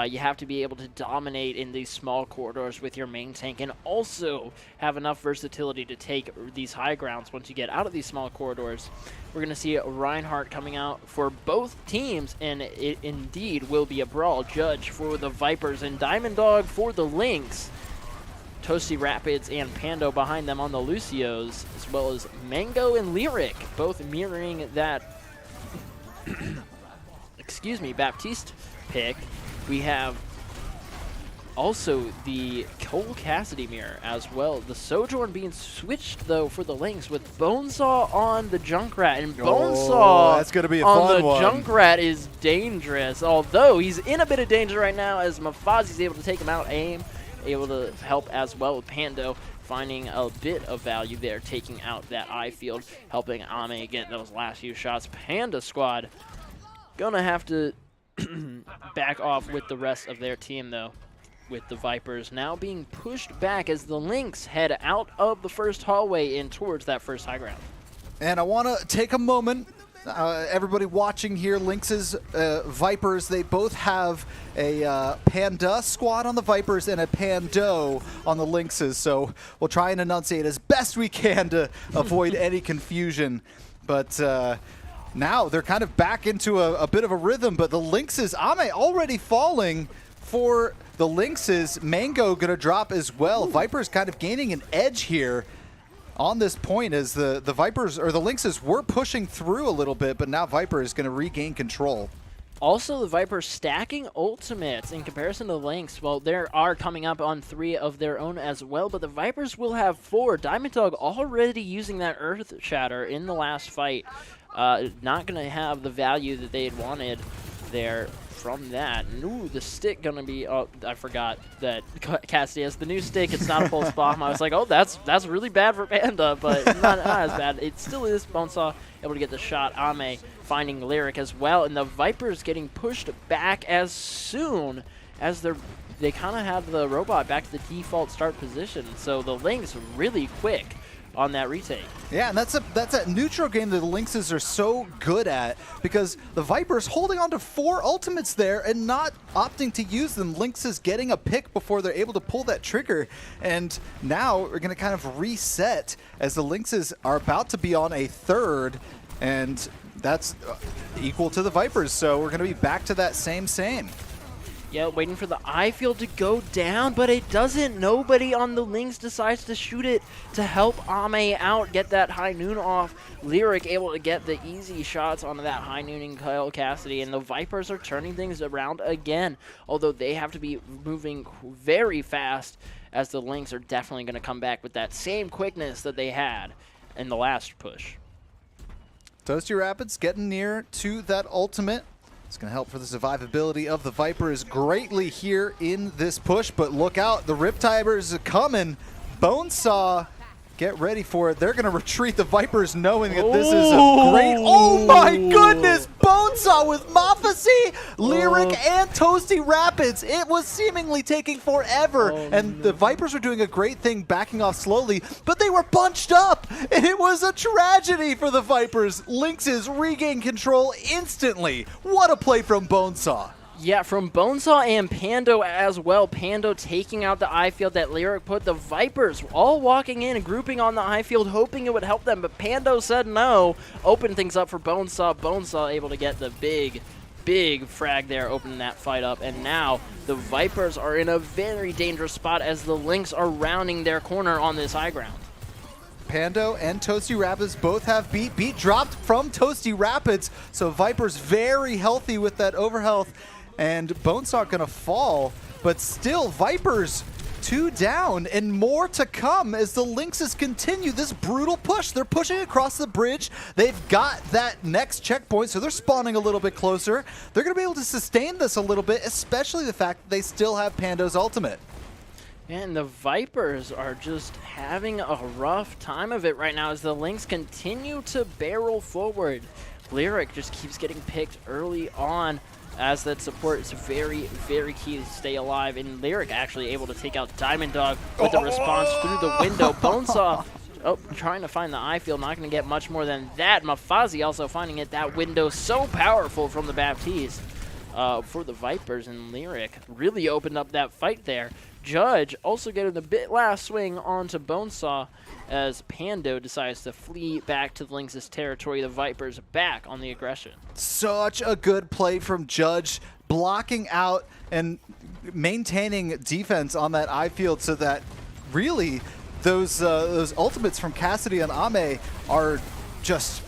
You have to be able to dominate in these small corridors with your main tank and also have enough versatility to take these high grounds once you get out of these small corridors. We're going to see Reinhardt coming out for both teams, and it indeed will be a brawl. Judge for the Vipers and Diamond Dog for the Lynx. Toasty Rapids and Pando behind them on the Lucios, as well as Mango and Lyric, both mirroring that excuse me, Baptiste pick. We have also the Cole Cassidy mirror as well. The Sojourn being switched, though, for the Lynx with Bonesaw on the Junkrat. And Bonesaw that's gonna be a on fun the one. Junkrat is dangerous, although he's in a bit of danger right now as Mafazi's able to take him out, aim, able to help as well with Pando, finding a bit of value there, taking out that eye field, helping Ame get those last few shots. Panda squad gonna have to back off with the rest of their team, though, with the Vipers now being pushed back as the Lynx head out of the first hallway and towards that first high ground. And I want to take a moment, everybody watching here, Lynx's Vipers, they both have a Panda squad on the Vipers and a Pando on the Lynxes, so we'll try and enunciate as best we can to avoid any confusion. But now they're kind of back into a bit of a rhythm, but the Lynxes, Ame already falling for the Lynxes. Mango gonna drop as well. Vipers kind of gaining an edge here on this point as the Vipers, or the Lynxes, were pushing through a little bit, but now Viper is gonna regain control. Also, the Vipers stacking ultimates in comparison to the Lynx. Well, they are coming up on 3 of their own as well, but the Vipers will have 4. Diamond Dog already using that Earth Shatter in the last fight. Not going to have the value that they had wanted there from that. And, ooh, the stick going to be... Oh, I forgot that Cassidy has the new stick. It's not a pulse bomb. I was like, oh, that's really bad for Panda, but not as bad. It still is. Bonesaw able to get the shot. Ame finding Lyric as well. And the Vipers getting pushed back as soon as they kind of have the robot back to the default start position. So the Lynx really quick on that retake. Yeah, and that's a neutral game that the Lynxes are so good at, because the Vipers holding on to 4 ultimates there and not opting to use them. Lynxes getting a pick before they're able to pull that trigger, and now we're going to kind of reset as the Lynxes are about to be on a 3rd, and that's equal to the Vipers, so we're going to be back to that same. Yeah, waiting for the eye field to go down, but it doesn't. Nobody on the Lynx decides to shoot it to help Ame out, get that high noon off. Lyric able to get the easy shots onto that high nooning Kyle Cassidy, and the Vipers are turning things around again, although they have to be moving very fast, as the Lynx are definitely going to come back with that same quickness that they had in the last push. Toasty Rapids getting near to that ultimate. It's going to help for the survivability of the Vipers greatly here in this push, but look out, the Riptiders are coming. Bonesaw, get ready for it. They're going to retreat the Vipers knowing that this is a great... Oh my goodness! Bonesaw with Mafasi, Lyric, and Toasty Rapids. It was seemingly taking forever, and the Vipers were doing a great thing backing off slowly, but they were bunched up, and it was a tragedy for the Vipers. Lynxes regain control instantly. What a play from Bonesaw. Yeah, from Bonesaw and Pando as well. Pando taking out the eye field that Lyric put. The Vipers all walking in and grouping on the eye field, hoping it would help them, but Pando said no. Opened things up for Bonesaw. Bonesaw able to get the big frag there, opening that fight up. And now the Vipers are in a very dangerous spot as the Lynx are rounding their corner on this high ground. Pando and Toasty Rapids both have beat. Beat dropped from Toasty Rapids, so Vipers very healthy with that overhealth. And Bonesaw gonna fall, but still Vipers 2 down and more to come as the Lynxes continue this brutal push. They're pushing across the bridge. They've got that next checkpoint, so they're spawning a little bit closer. They're gonna be able to sustain this a little bit, especially the fact that they still have Pando's ultimate. And the Vipers are just having a rough time of it right now as the Lynx continue to barrel forward. Lyric just keeps getting picked early on as that support is very, very key to stay alive. And Lyric actually able to take out Diamond Dog with a response through the window. Bonesaw, trying to find the eye field, not going to get much more than that. Mafazi also finding it. That window so powerful from the Baptiste for the Vipers, and Lyric really opened up that fight there. Judge also getting the bit last swing onto Bonesaw as Pando decides to flee back to the Lynx's territory. The Vipers back on the aggression. Such a good play from Judge, blocking out and maintaining defense on that eye field so that really those ultimates from Cassidy and Ame are just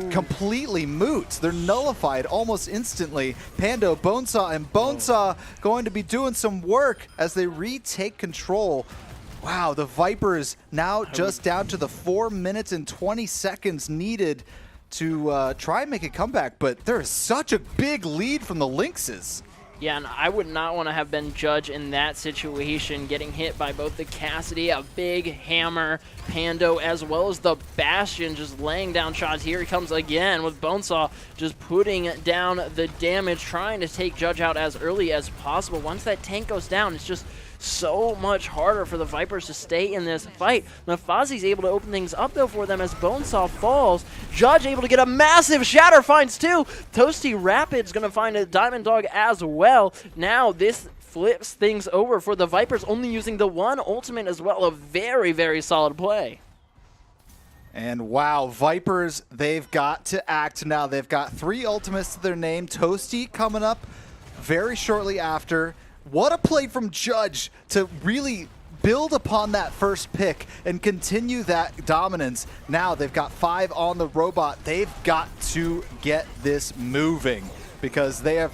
completely moot. They're nullified almost instantly. Pando, Bonesaw, and Bonesaw going to be doing some work as they retake control. Wow, the Vipers now just down to the 4 minutes and 20 seconds needed to try and make a comeback, but there is such a big lead from the Lynxes. Yeah, and I would not want to have been Judge in that situation, getting hit by both the Cassidy, a big hammer, Pando, as well as the Bastion just laying down shots. Here he comes again with Bonesaw just putting down the damage, trying to take Judge out as early as possible. Once that tank goes down, it's just so much harder for the Vipers to stay in this fight. Mafazi's able to open things up, though, for them as Bonesaw falls. Judge able to get a massive shatter, finds two. Toasty Rapid's going to find a Diamond Dog as well. Now this flips things over for the Vipers, only using the one ultimate as well. A very, very solid play. And wow, Vipers, they've got to act now. They've got 3 ultimates to their name. Toasty coming up very shortly after. What a play from Judge to really build upon that first pick and continue that dominance. Now they've got 5 on the robot. They've got to get this moving because they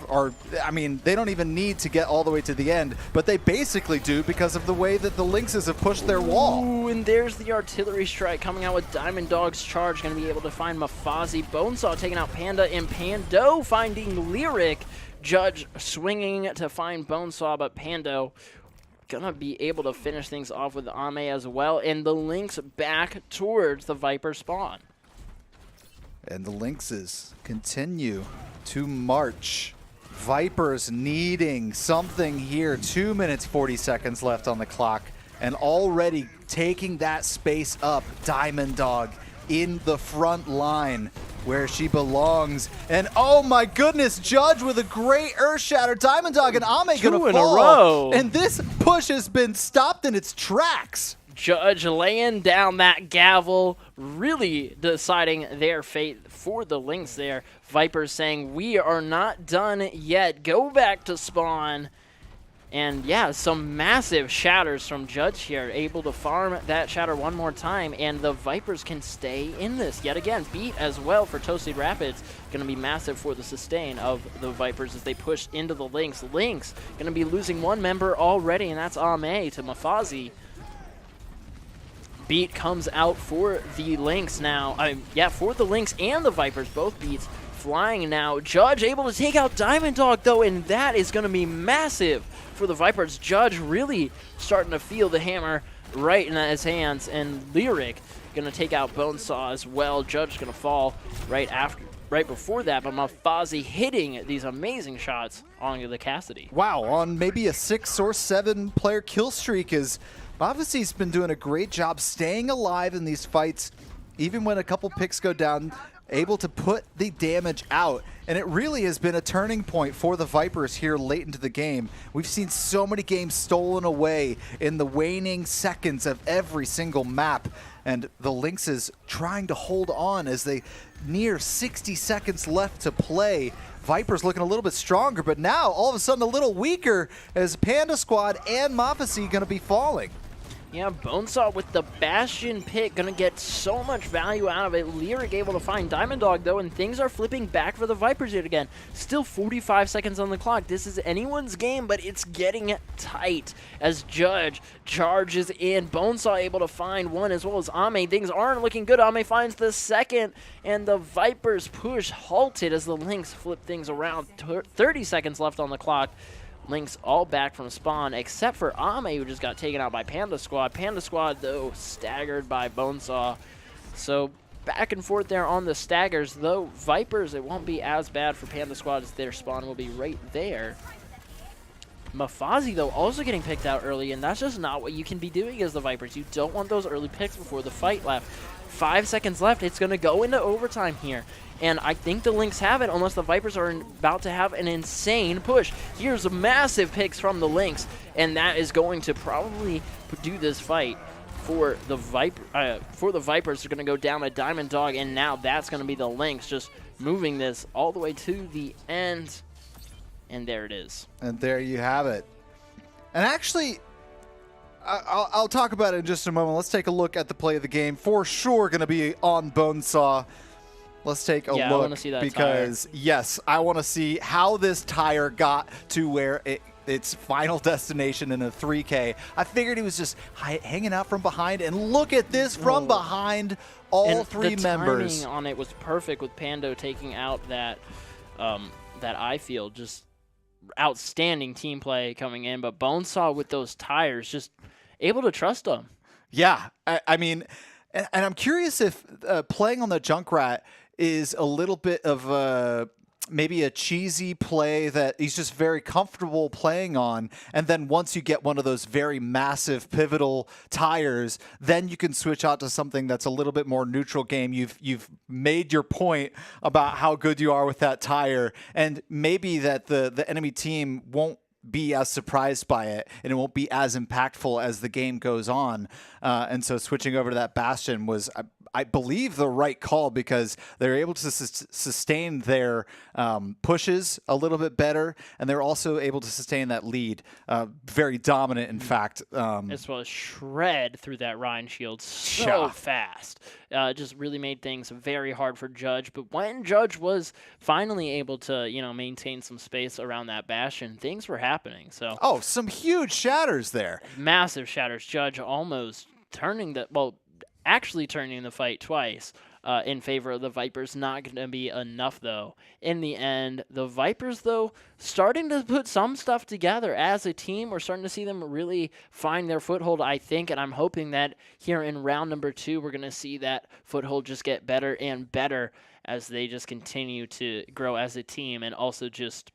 they don't even need to get all the way to the end, but they basically do because of the way that the Lynxes have pushed their wall. Ooh, and there's the artillery strike coming out with Diamond Dog's charge. Going to be able to find Mafazi. Bonesaw taking out Panda, and Pando finding Lyric. Judge swinging to find Bonesaw, but Pando gonna be able to finish things off with Ame as well, and the Lynx back towards the Viper spawn. And the Lynxes continue to march. Vipers needing something here. 2 minutes, 40 seconds left on the clock, and already taking that space up. Diamond Dog in the front line where she belongs. And oh my goodness, Judge with a great Earth Shatter. Diamond Dog and Ame gonna fall. 2 in a row. And this push has been stopped in its tracks. Judge laying down that gavel, really deciding their fate for the Lynx there. Vipers saying, we are not done yet. Go back to spawn. And yeah, some massive shatters from Judge here, able to farm that shatter one more time, and the Vipers can stay in this yet again. Beat as well for Toasted Rapids, going to be massive for the sustain of the Vipers as they push into the Lynx. Lynx going to be losing one member already, and that's Ame to Mafazi. Beat comes out for the Lynx now. For the Lynx and the Vipers, both beats flying now. Judge able to take out Diamond Dog, though, and that is going to be massive for the Vipers. Judge really starting to feel the hammer right in his hands, and Lyric going to take out Bonesaw as well. Judge going to fall right before that, but Mafazi hitting these amazing shots onto the Cassidy. Wow, on maybe a 6 or 7 player kill streak, is Mafazi's been doing a great job staying alive in these fights, even when a couple picks go down, able to put the damage out. And it really has been a turning point for the Vipers here late into the game. We've seen so many games stolen away in the waning seconds of every single map, and the Lynxes trying to hold on as they near 60 seconds left to play. Vipers looking a little bit stronger, but now all of a sudden a little weaker as Panda Squad and Mafazi going to be falling. Yeah, Bonesaw with the Bastion pick, gonna get so much value out of it. Lyric able to find Diamond Dog, though, and things are flipping back for the Vipers yet again. Still 45 seconds on the clock. This is anyone's game, but it's getting tight as Judge charges in. Bonesaw able to find one as well as Ame. Things aren't looking good. Ame finds the second, and the Vipers push halted as the Lynx flip things around. 30 seconds left on the clock. Lynx all back from spawn, except for Ame, who just got taken out by Panda Squad. Panda Squad, though, staggered by Bonesaw. So back and forth there on the staggers, though Vipers, it won't be as bad for Panda Squad as their spawn will be right there. Mafazi, though, also getting picked out early, and that's just not what you can be doing as the Vipers. You don't want those early picks before the fight left. 5 seconds left. It's going to go into overtime here. And I think the Lynx have it, unless the Vipers are about to have an insane push. Here's a massive picks from the Lynx, and that is going to probably do this fight for the Vipers. They're going to go down a Diamond Dog, and now that's going to be the Lynx just moving this all the way to the end. And there it is. And there you have it. And actually, I'll talk about it in just a moment. Let's take a look at the play of the game. For sure going to be on Bonesaw. Let's take a look. I want to see that because, tire. Yes, I want to see how this tire got to where its final destination in a 3K. I figured he was just hanging out from behind, and look at this from behind all three members. The timing on it was perfect with Pando taking out that I feel just outstanding team play coming in, but Bonesaw with those tires just able to trust them. Yeah, I mean, and I'm curious if playing on the Junkrat is a little bit of maybe a cheesy play that he's just very comfortable playing on, and then once you get one of those very massive pivotal tires, then you can switch out to something that's a little bit more neutral game. You've made your point about how good you are with that tire, and maybe that the enemy team won't be as surprised by it, and it won't be as impactful as the game goes on. And so switching over to that Bastion was, I believe, the right call, because they're able to sustain their pushes a little bit better, and they're also able to sustain that lead. Very dominant, in fact. As well as shred through that Ryan shield so fast. Just really made things very hard for Judge. But when Judge was finally able to, maintain some space around that Bastion, things were happening. So some huge shatters there. Massive shatters. Judge almost turning actually turning the fight twice in favor of the Vipers. Not going to be enough, though. In the end, the Vipers, though, starting to put some stuff together as a team. We're starting to see them really find their foothold, I think, and I'm hoping that here in round number 2, we're going to see that foothold just get better and better as they just continue to grow as a team and also just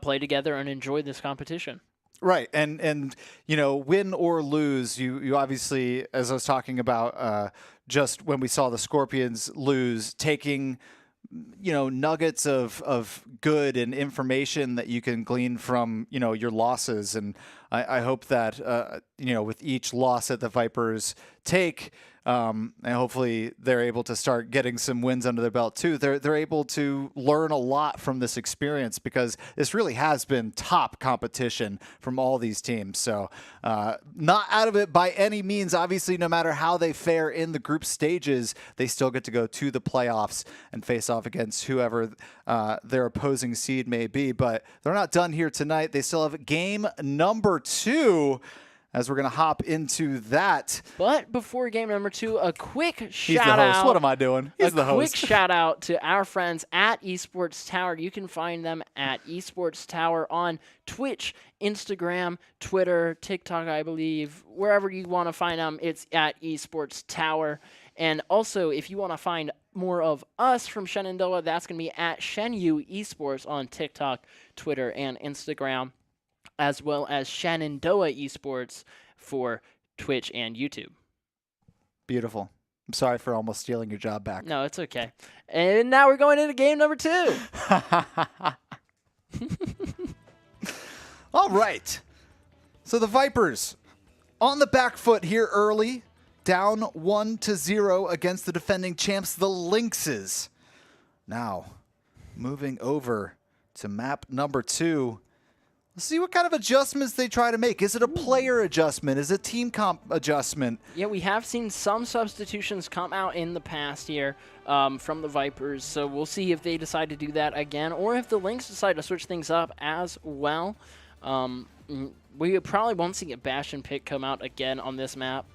play together and enjoy this competition. Right, and win or lose, you obviously, as I was talking about, just when we saw the Scorpions lose, taking nuggets of good and information that you can glean from your losses, and I hope that with each loss that the Vipers take, and hopefully they're able to start getting some wins under their belt too. They're able to learn a lot from this experience, because this really has been top competition from all these teams. So not out of it by any means. Obviously, no matter how they fare in the group stages, they still get to go to the playoffs and face off against whoever their opposing seed may be. But they're not done here tonight. They still have game number 2, as we're going to hop into that. But before game number 2, a quick shout-out. He's the host. What am I doing? He's the host. A quick shout-out to our friends at Esports Tower. You can find them at Esports Tower on Twitch, Instagram, Twitter, TikTok, I believe. Wherever you want to find them, it's at Esports Tower. And also, if you want to find more of us from Shenandoah, that's going to be at Shenyu Esports on TikTok, Twitter, and Instagram, as well as Shenandoah Esports for Twitch and YouTube. Beautiful. I'm sorry for almost stealing your job back. No, it's okay. And now we're going into game number 2. All right. So the Vipers on the back foot here early, down 1-0 against the defending champs, the Lynxes. Now, moving over to map number 2. Let's see what kind of adjustments they try to make. Is it a player adjustment? Is it a team comp adjustment? Yeah, we have seen some substitutions come out in the past here from the Vipers, so we'll see if they decide to do that again, or if the Lynx decide to switch things up as well. We probably won't see a Bastion pick come out again on this map.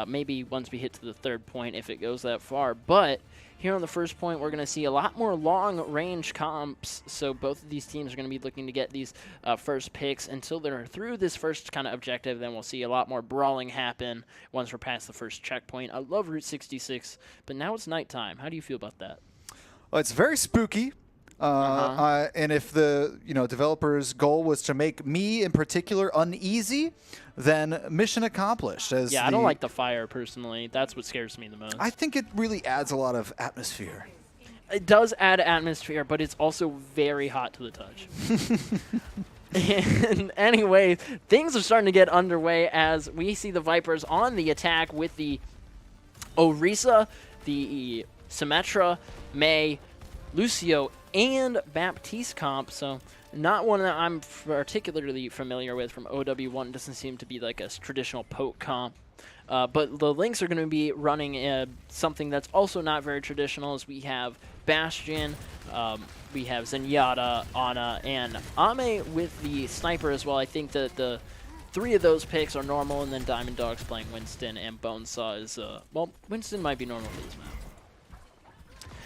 Maybe once we hit to the 3rd point if it goes that far. But here on the first point, we're going to see a lot more long-range comps, so both of these teams are going to be looking to get these first picks until they're through this first kind of objective. Then we'll see a lot more brawling happen once we're past the first checkpoint. I love Route 66, but now it's nighttime. How do you feel about that? Well, it's very spooky. And if the developers' goal was to make me in particular uneasy, then mission accomplished. I don't like the fire personally. That's what scares me the most. I think it really adds a lot of atmosphere. It does add atmosphere, but it's also very hot to the touch. And anyway, things are starting to get underway as we see the Vipers on the attack with the Orisa, the Symmetra, May, Lucio, and Baptiste comp, so not one that I'm particularly familiar with from OW1. Doesn't seem to be like a traditional poke comp. But the Lynx are going to be running something that's also not very traditional, as we have Bastion, we have Zenyatta, Ana, and Ame with the Sniper as well. I think that the 3 of those picks are normal, and then Diamond Dog's playing Winston, and Bonesaw is, well, Winston might be normal for this map.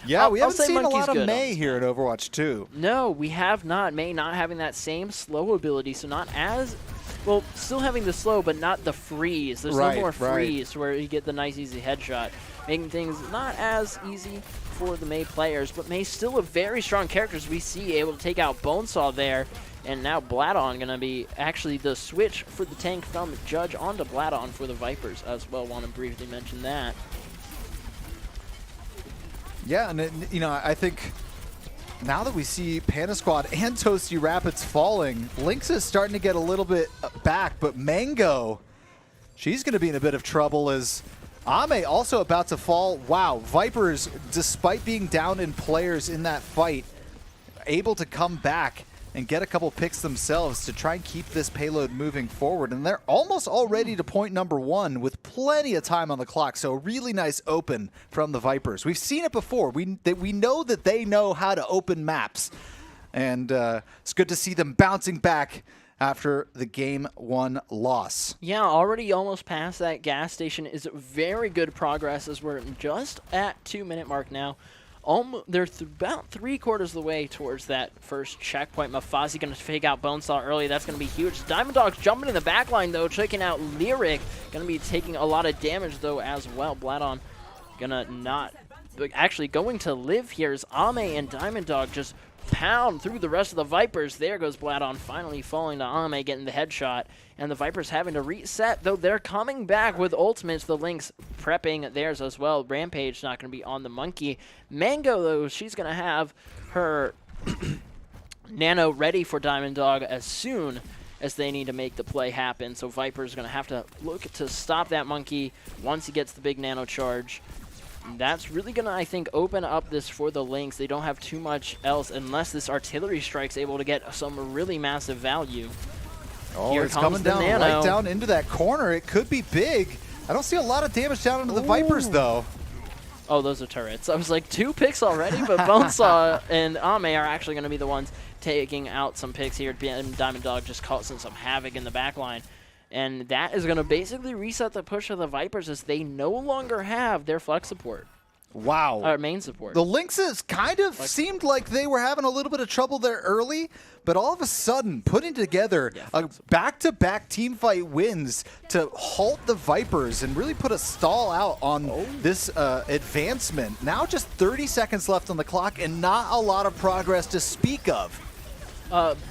Yeah, we haven't seen a Monkey's lot of good May here at Overwatch 2. No, we have not. May not having that same slow ability, so not as... Well, still having the slow, but not the freeze. There's no more freeze where you get the nice, easy headshot, making things not as easy for the May players, but May's still a very strong character, as we see, able to take out Bonesaw there, and now Bladon going to be actually the switch for the tank from Judge onto Bladon for the Vipers as well. Want to briefly mention that. Yeah, and I think now that we see Panda Squad and Toasty Rapids falling, Lynx is starting to get a little bit back, but Mango, she's going to be in a bit of trouble as Ame also about to fall. Wow, Vipers, despite being down in players in that fight, able to come back and get a couple picks themselves to try and keep this payload moving forward. And they're almost already to point number 1 with plenty of time on the clock. So a really nice open from the Vipers. We've seen it before. We know that they know how to open maps. And it's good to see them bouncing back after the Game 1 loss. Yeah, already almost past that gas station is very good progress, as we're just at 2-minute mark now. They're about 3/4 of the way towards that first checkpoint. Mafazi going to fake out Bonesaw early. That's going to be huge. Diamond Dog's jumping in the back line, though, checking out Lyric. Going to be taking a lot of damage, though, as well. Bladon going to not... Actually, going to live here is Ame and Diamond Dog just pound through the rest of the Vipers. There goes Bladon, finally falling to Ame, getting the headshot. And the Vipers having to reset, though they're coming back with ultimates. The Lynx prepping theirs as well. Rampage not going to be on the Monkey. Mango, though, she's going to have her Nano ready for Diamond Dog as soon as they need to make the play happen. So Viper's going to have to look to stop that Monkey once he gets the big Nano charge. That's really going to, I think, open up this for the Lynx. They don't have too much else unless this artillery strike's able to get some really massive value. Oh, Here it's coming down right down into that corner. It could be big. I don't see a lot of damage down into the Vipers, though. Oh, those are turrets. I was like, 2 picks already, but Bonesaw and Ame are actually going to be the ones taking out some picks here. Diamond Dog just causing some havoc in the back line. And that is going to basically reset the push of the Vipers, as they no longer have their flex support. Wow. Our main support. The Lynxes kind of seemed like they were having a little bit of trouble there early, but all of a sudden putting together a back-to-back teamfight wins to halt the Vipers and really put a stall out on this advancement. Now just 30 seconds left on the clock and not a lot of progress to speak of.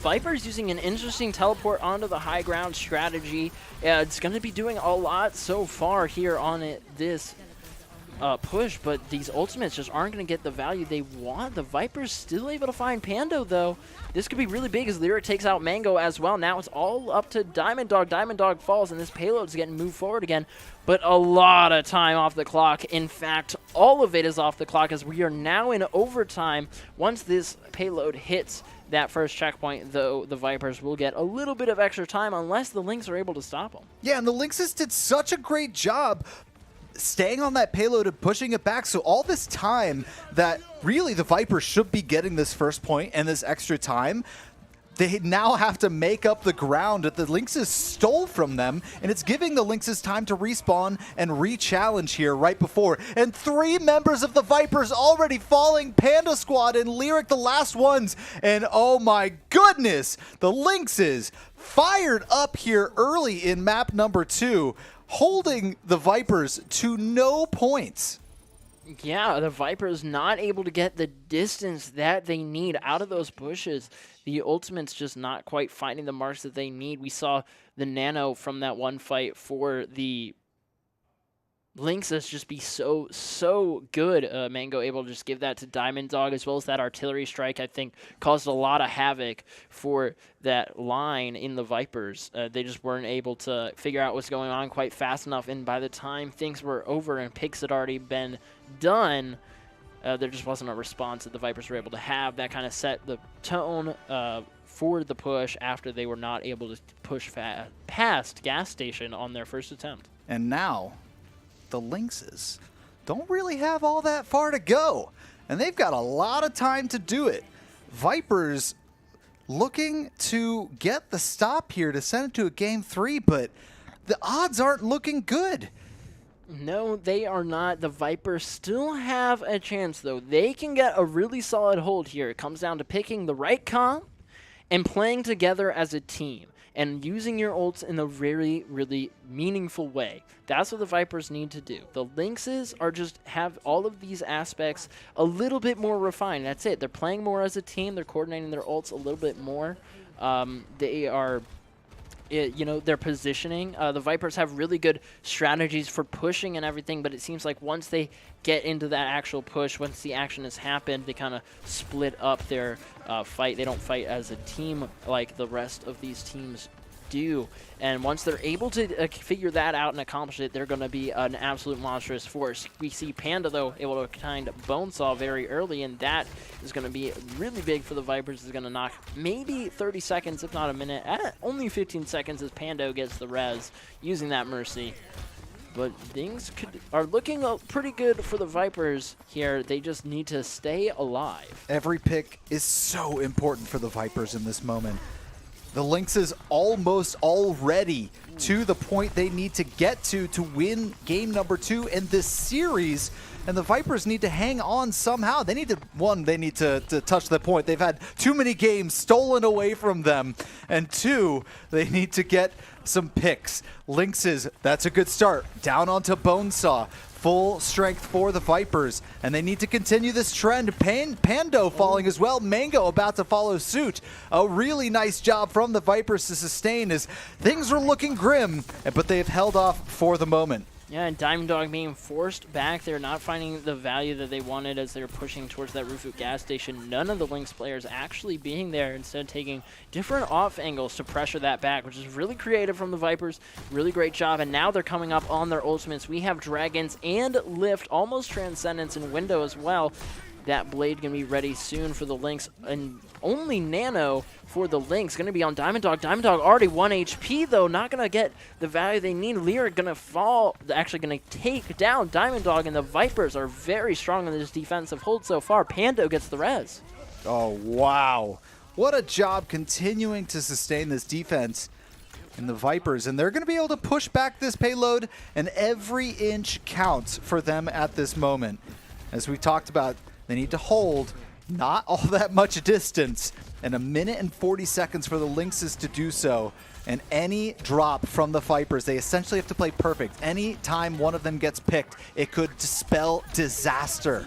Viper's using an interesting teleport onto the high ground strategy. It's going to be doing a lot so far here on this push, but these ultimates just aren't going to get the value they want. The Vipers still able to find Pando, though. This could be really big as Lyric takes out Mango as well. Now it's all up to Diamond Dog. Diamond Dog falls, and this payload's getting moved forward again. But a lot of time off the clock. In fact, all of it is off the clock, as we are now in overtime. Once this payload hits that first checkpoint, though, the Vipers will get a little bit of extra time unless the Lynx are able to stop them. Yeah, and the Lynxes did such a great job staying on that payload and pushing it back. So all this time that really the Vipers should be getting this first point and this extra time, they now have to make up the ground that the Lynxes stole from them, and it's giving the Lynxes time to respawn and re-challenge here right before. And 3 members of the Vipers already falling, Panda Squad and Lyric the last ones, and oh my goodness, the Lynxes fired up here early in map number 2, holding the Vipers to no points. Yeah, the Vipers not able to get the distance that they need out of those bushes. The Ultimate's just not quite finding the marks that they need. We saw the Nano from that one fight for the Lynxes just be so good. Mango able to just give that to Diamond Dog, as well as that artillery strike, I think, caused a lot of havoc for that line in the Vipers. They just weren't able to figure out what's going on quite fast enough, and by the time things were over and picks had already been done, there just wasn't a response that the Vipers were able to have. That kind of set the tone for the push after they were not able to push past Gas Station on their first attempt. And now the Lynxes don't really have all that far to go, and they've got a lot of time to do it. Vipers looking to get the stop here to send it to a game 3, but the odds aren't looking good. No, they are not. The Vipers still have a chance, though. They can get a really solid hold here. It comes down to picking the right comp and playing together as a team and using your ults in a really, really meaningful way. That's what the Vipers need to do. The Lynxes are just have all of these aspects a little bit more refined. That's it. They're playing more as a team. They're coordinating their ults a little bit more. They are... their positioning. The Vipers have really good strategies for pushing and everything, but it seems like once they get into that actual push, once the action has happened, they kind of split up their fight. They don't fight as a team like the rest of these teams do. And once they're able to figure that out and accomplish it, they're going to be an absolute monstrous force. We see Panda, though, able to kind of bonesaw very early, and that is going to be really big for the Vipers. It's going to knock maybe 30 seconds, if not a minute, at only 15 seconds as Pando gets the res using that Mercy. But things are looking pretty good for the Vipers here. They just need to stay alive. Every pick is so important for the Vipers in this moment. The Lynxes almost already to the point they need to get to win game number 2 in this series, and the Vipers need to hang on somehow. They need to, one, they need to touch the point. They've had too many games stolen away from them, and 2, they need to get some picks. Lynxes, that's a good start. Down onto Bonesaw. Full strength for the Vipers, and they need to continue this trend. Pando falling as well. Mango about to follow suit. A really nice job from the Vipers to sustain as things were looking grim, but they've held off for the moment. Yeah, and Diamond Dog being forced back. They're not finding the value that they wanted as they're pushing towards that Roof gas station. None of the Lynx players actually being there, instead taking different off angles to pressure that back, which is really creative from the Vipers. Really great job, and now they're coming up on their ultimates. We have Dragons and Lift, almost Transcendence and Window as well. That blade going to be ready soon for the Lynx, and only Nano for the Lynx going to be on Diamond Dog. Diamond Dog already 1 HP, though, not going to get the value they need. Lyric going to fall, actually going to take down Diamond Dog, and the Vipers are very strong in this defensive hold so far. Pando gets the res. Oh, wow. What a job continuing to sustain this defense in the Vipers, and they're going to be able to push back this payload, and every inch counts for them at this moment. As we talked about, they need to hold not all that much distance, and 1 minute and 40 seconds for the Lynxes to do so. And any drop from the Vipers, they essentially have to play perfect. Any time one of them gets picked, it could spell disaster.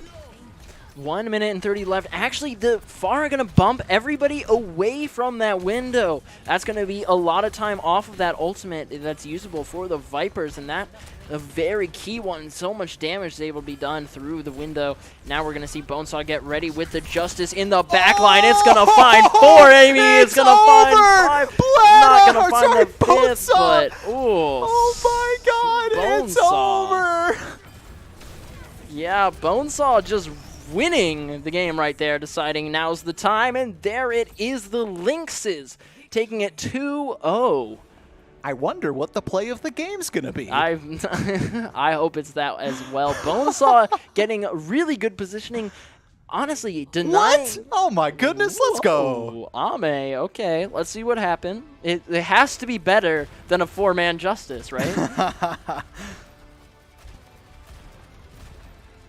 1 minute and 30 left. Actually, the Pharah are going to bump everybody away from that window. That's going to be a lot of time off of that ultimate that's usable for the Vipers, and that a very key one. So much damage is able to be done through the window. Now we're going to see Bonesaw get ready with the Justice in the back line. It's going to find 4, Amy. It's going to find 5. Not going to find the 5th, but ooh. Oh my God, it's over. Yeah, Bonesaw just winning the game right there, deciding now's the time, and there it is, the Lynxes taking it 2-0. I wonder what the play of the game's going to be. I hope it's that as well. Bonesaw getting really good positioning honestly, denying. What? Oh my goodness, let's go. Whoa, Ame, okay, let's see what happened. It has to be better than a 4-man Justice, right?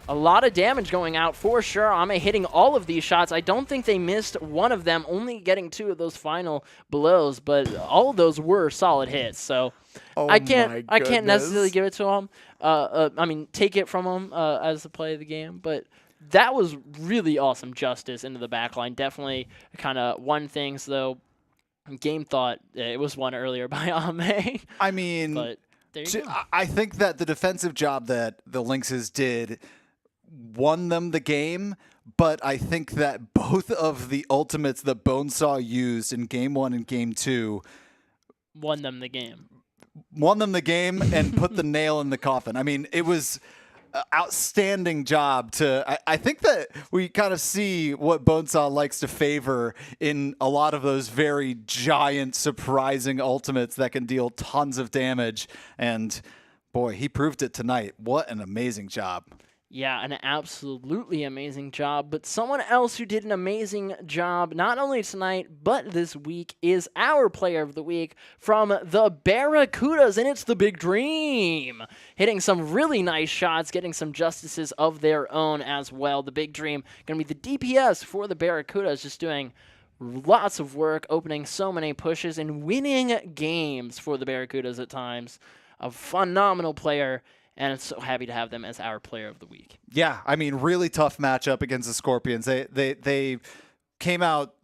A lot of damage going out for sure. Ame hitting all of these shots. I don't think they missed one of them, only getting 2 of those final blows, but all of those were solid hits. So I can't necessarily give it to him. I mean, take it from him as the play of the game, but that was really awesome justice into the backline. Definitely kind of won things, though. Game thought it was won earlier by Ame. I mean, but there you go. I think that the defensive job that the Lynxes did won them the game, but I think that both of the ultimates that Bonesaw used in Game 1 and Game 2 won them the game and put the nail in the coffin. I mean, it was an outstanding job I think that we kind of see what Bonesaw likes to favor in a lot of those very giant, surprising ultimates that can deal tons of damage. And boy, he proved it tonight. What an amazing job. Yeah, an absolutely amazing job. But someone else who did an amazing job, not only tonight, but this week, is our player of the week from the Barracudas, and it's the Big Dream. Hitting some really nice shots, getting some justices of their own as well. The Big Dream going to be the DPS for the Barracudas, just doing lots of work, opening so many pushes, and winning games for the Barracudas at times. A phenomenal player. And I'm so happy to have them as our player of the week. Yeah, I mean, really tough matchup against the Scorpions. They came out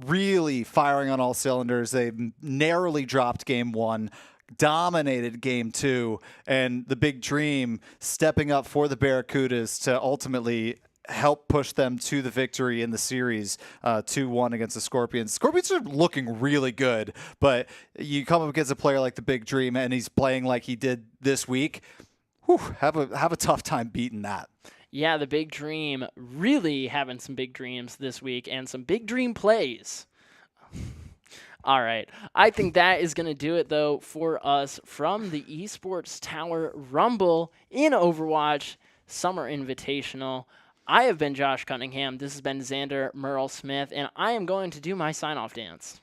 really firing on all cylinders. They narrowly dropped Game 1, dominated Game 2, and the Big Dream stepping up for the Barracudas to ultimately help push them to the victory in the series, 2-1 against the Scorpions. Scorpions are looking really good, but you come up against a player like the Big Dream, and he's playing like he did this week. Have a tough time beating that. Yeah, the Big Dream really having some big dreams this week and some big dream plays. All right. I think that is going to do it, though, for us from the Esports Tower Rumble in Overwatch Summer Invitational. I have been Josh Cunningham. This has been Xander Merle Smith, and I am going to do my sign-off dance.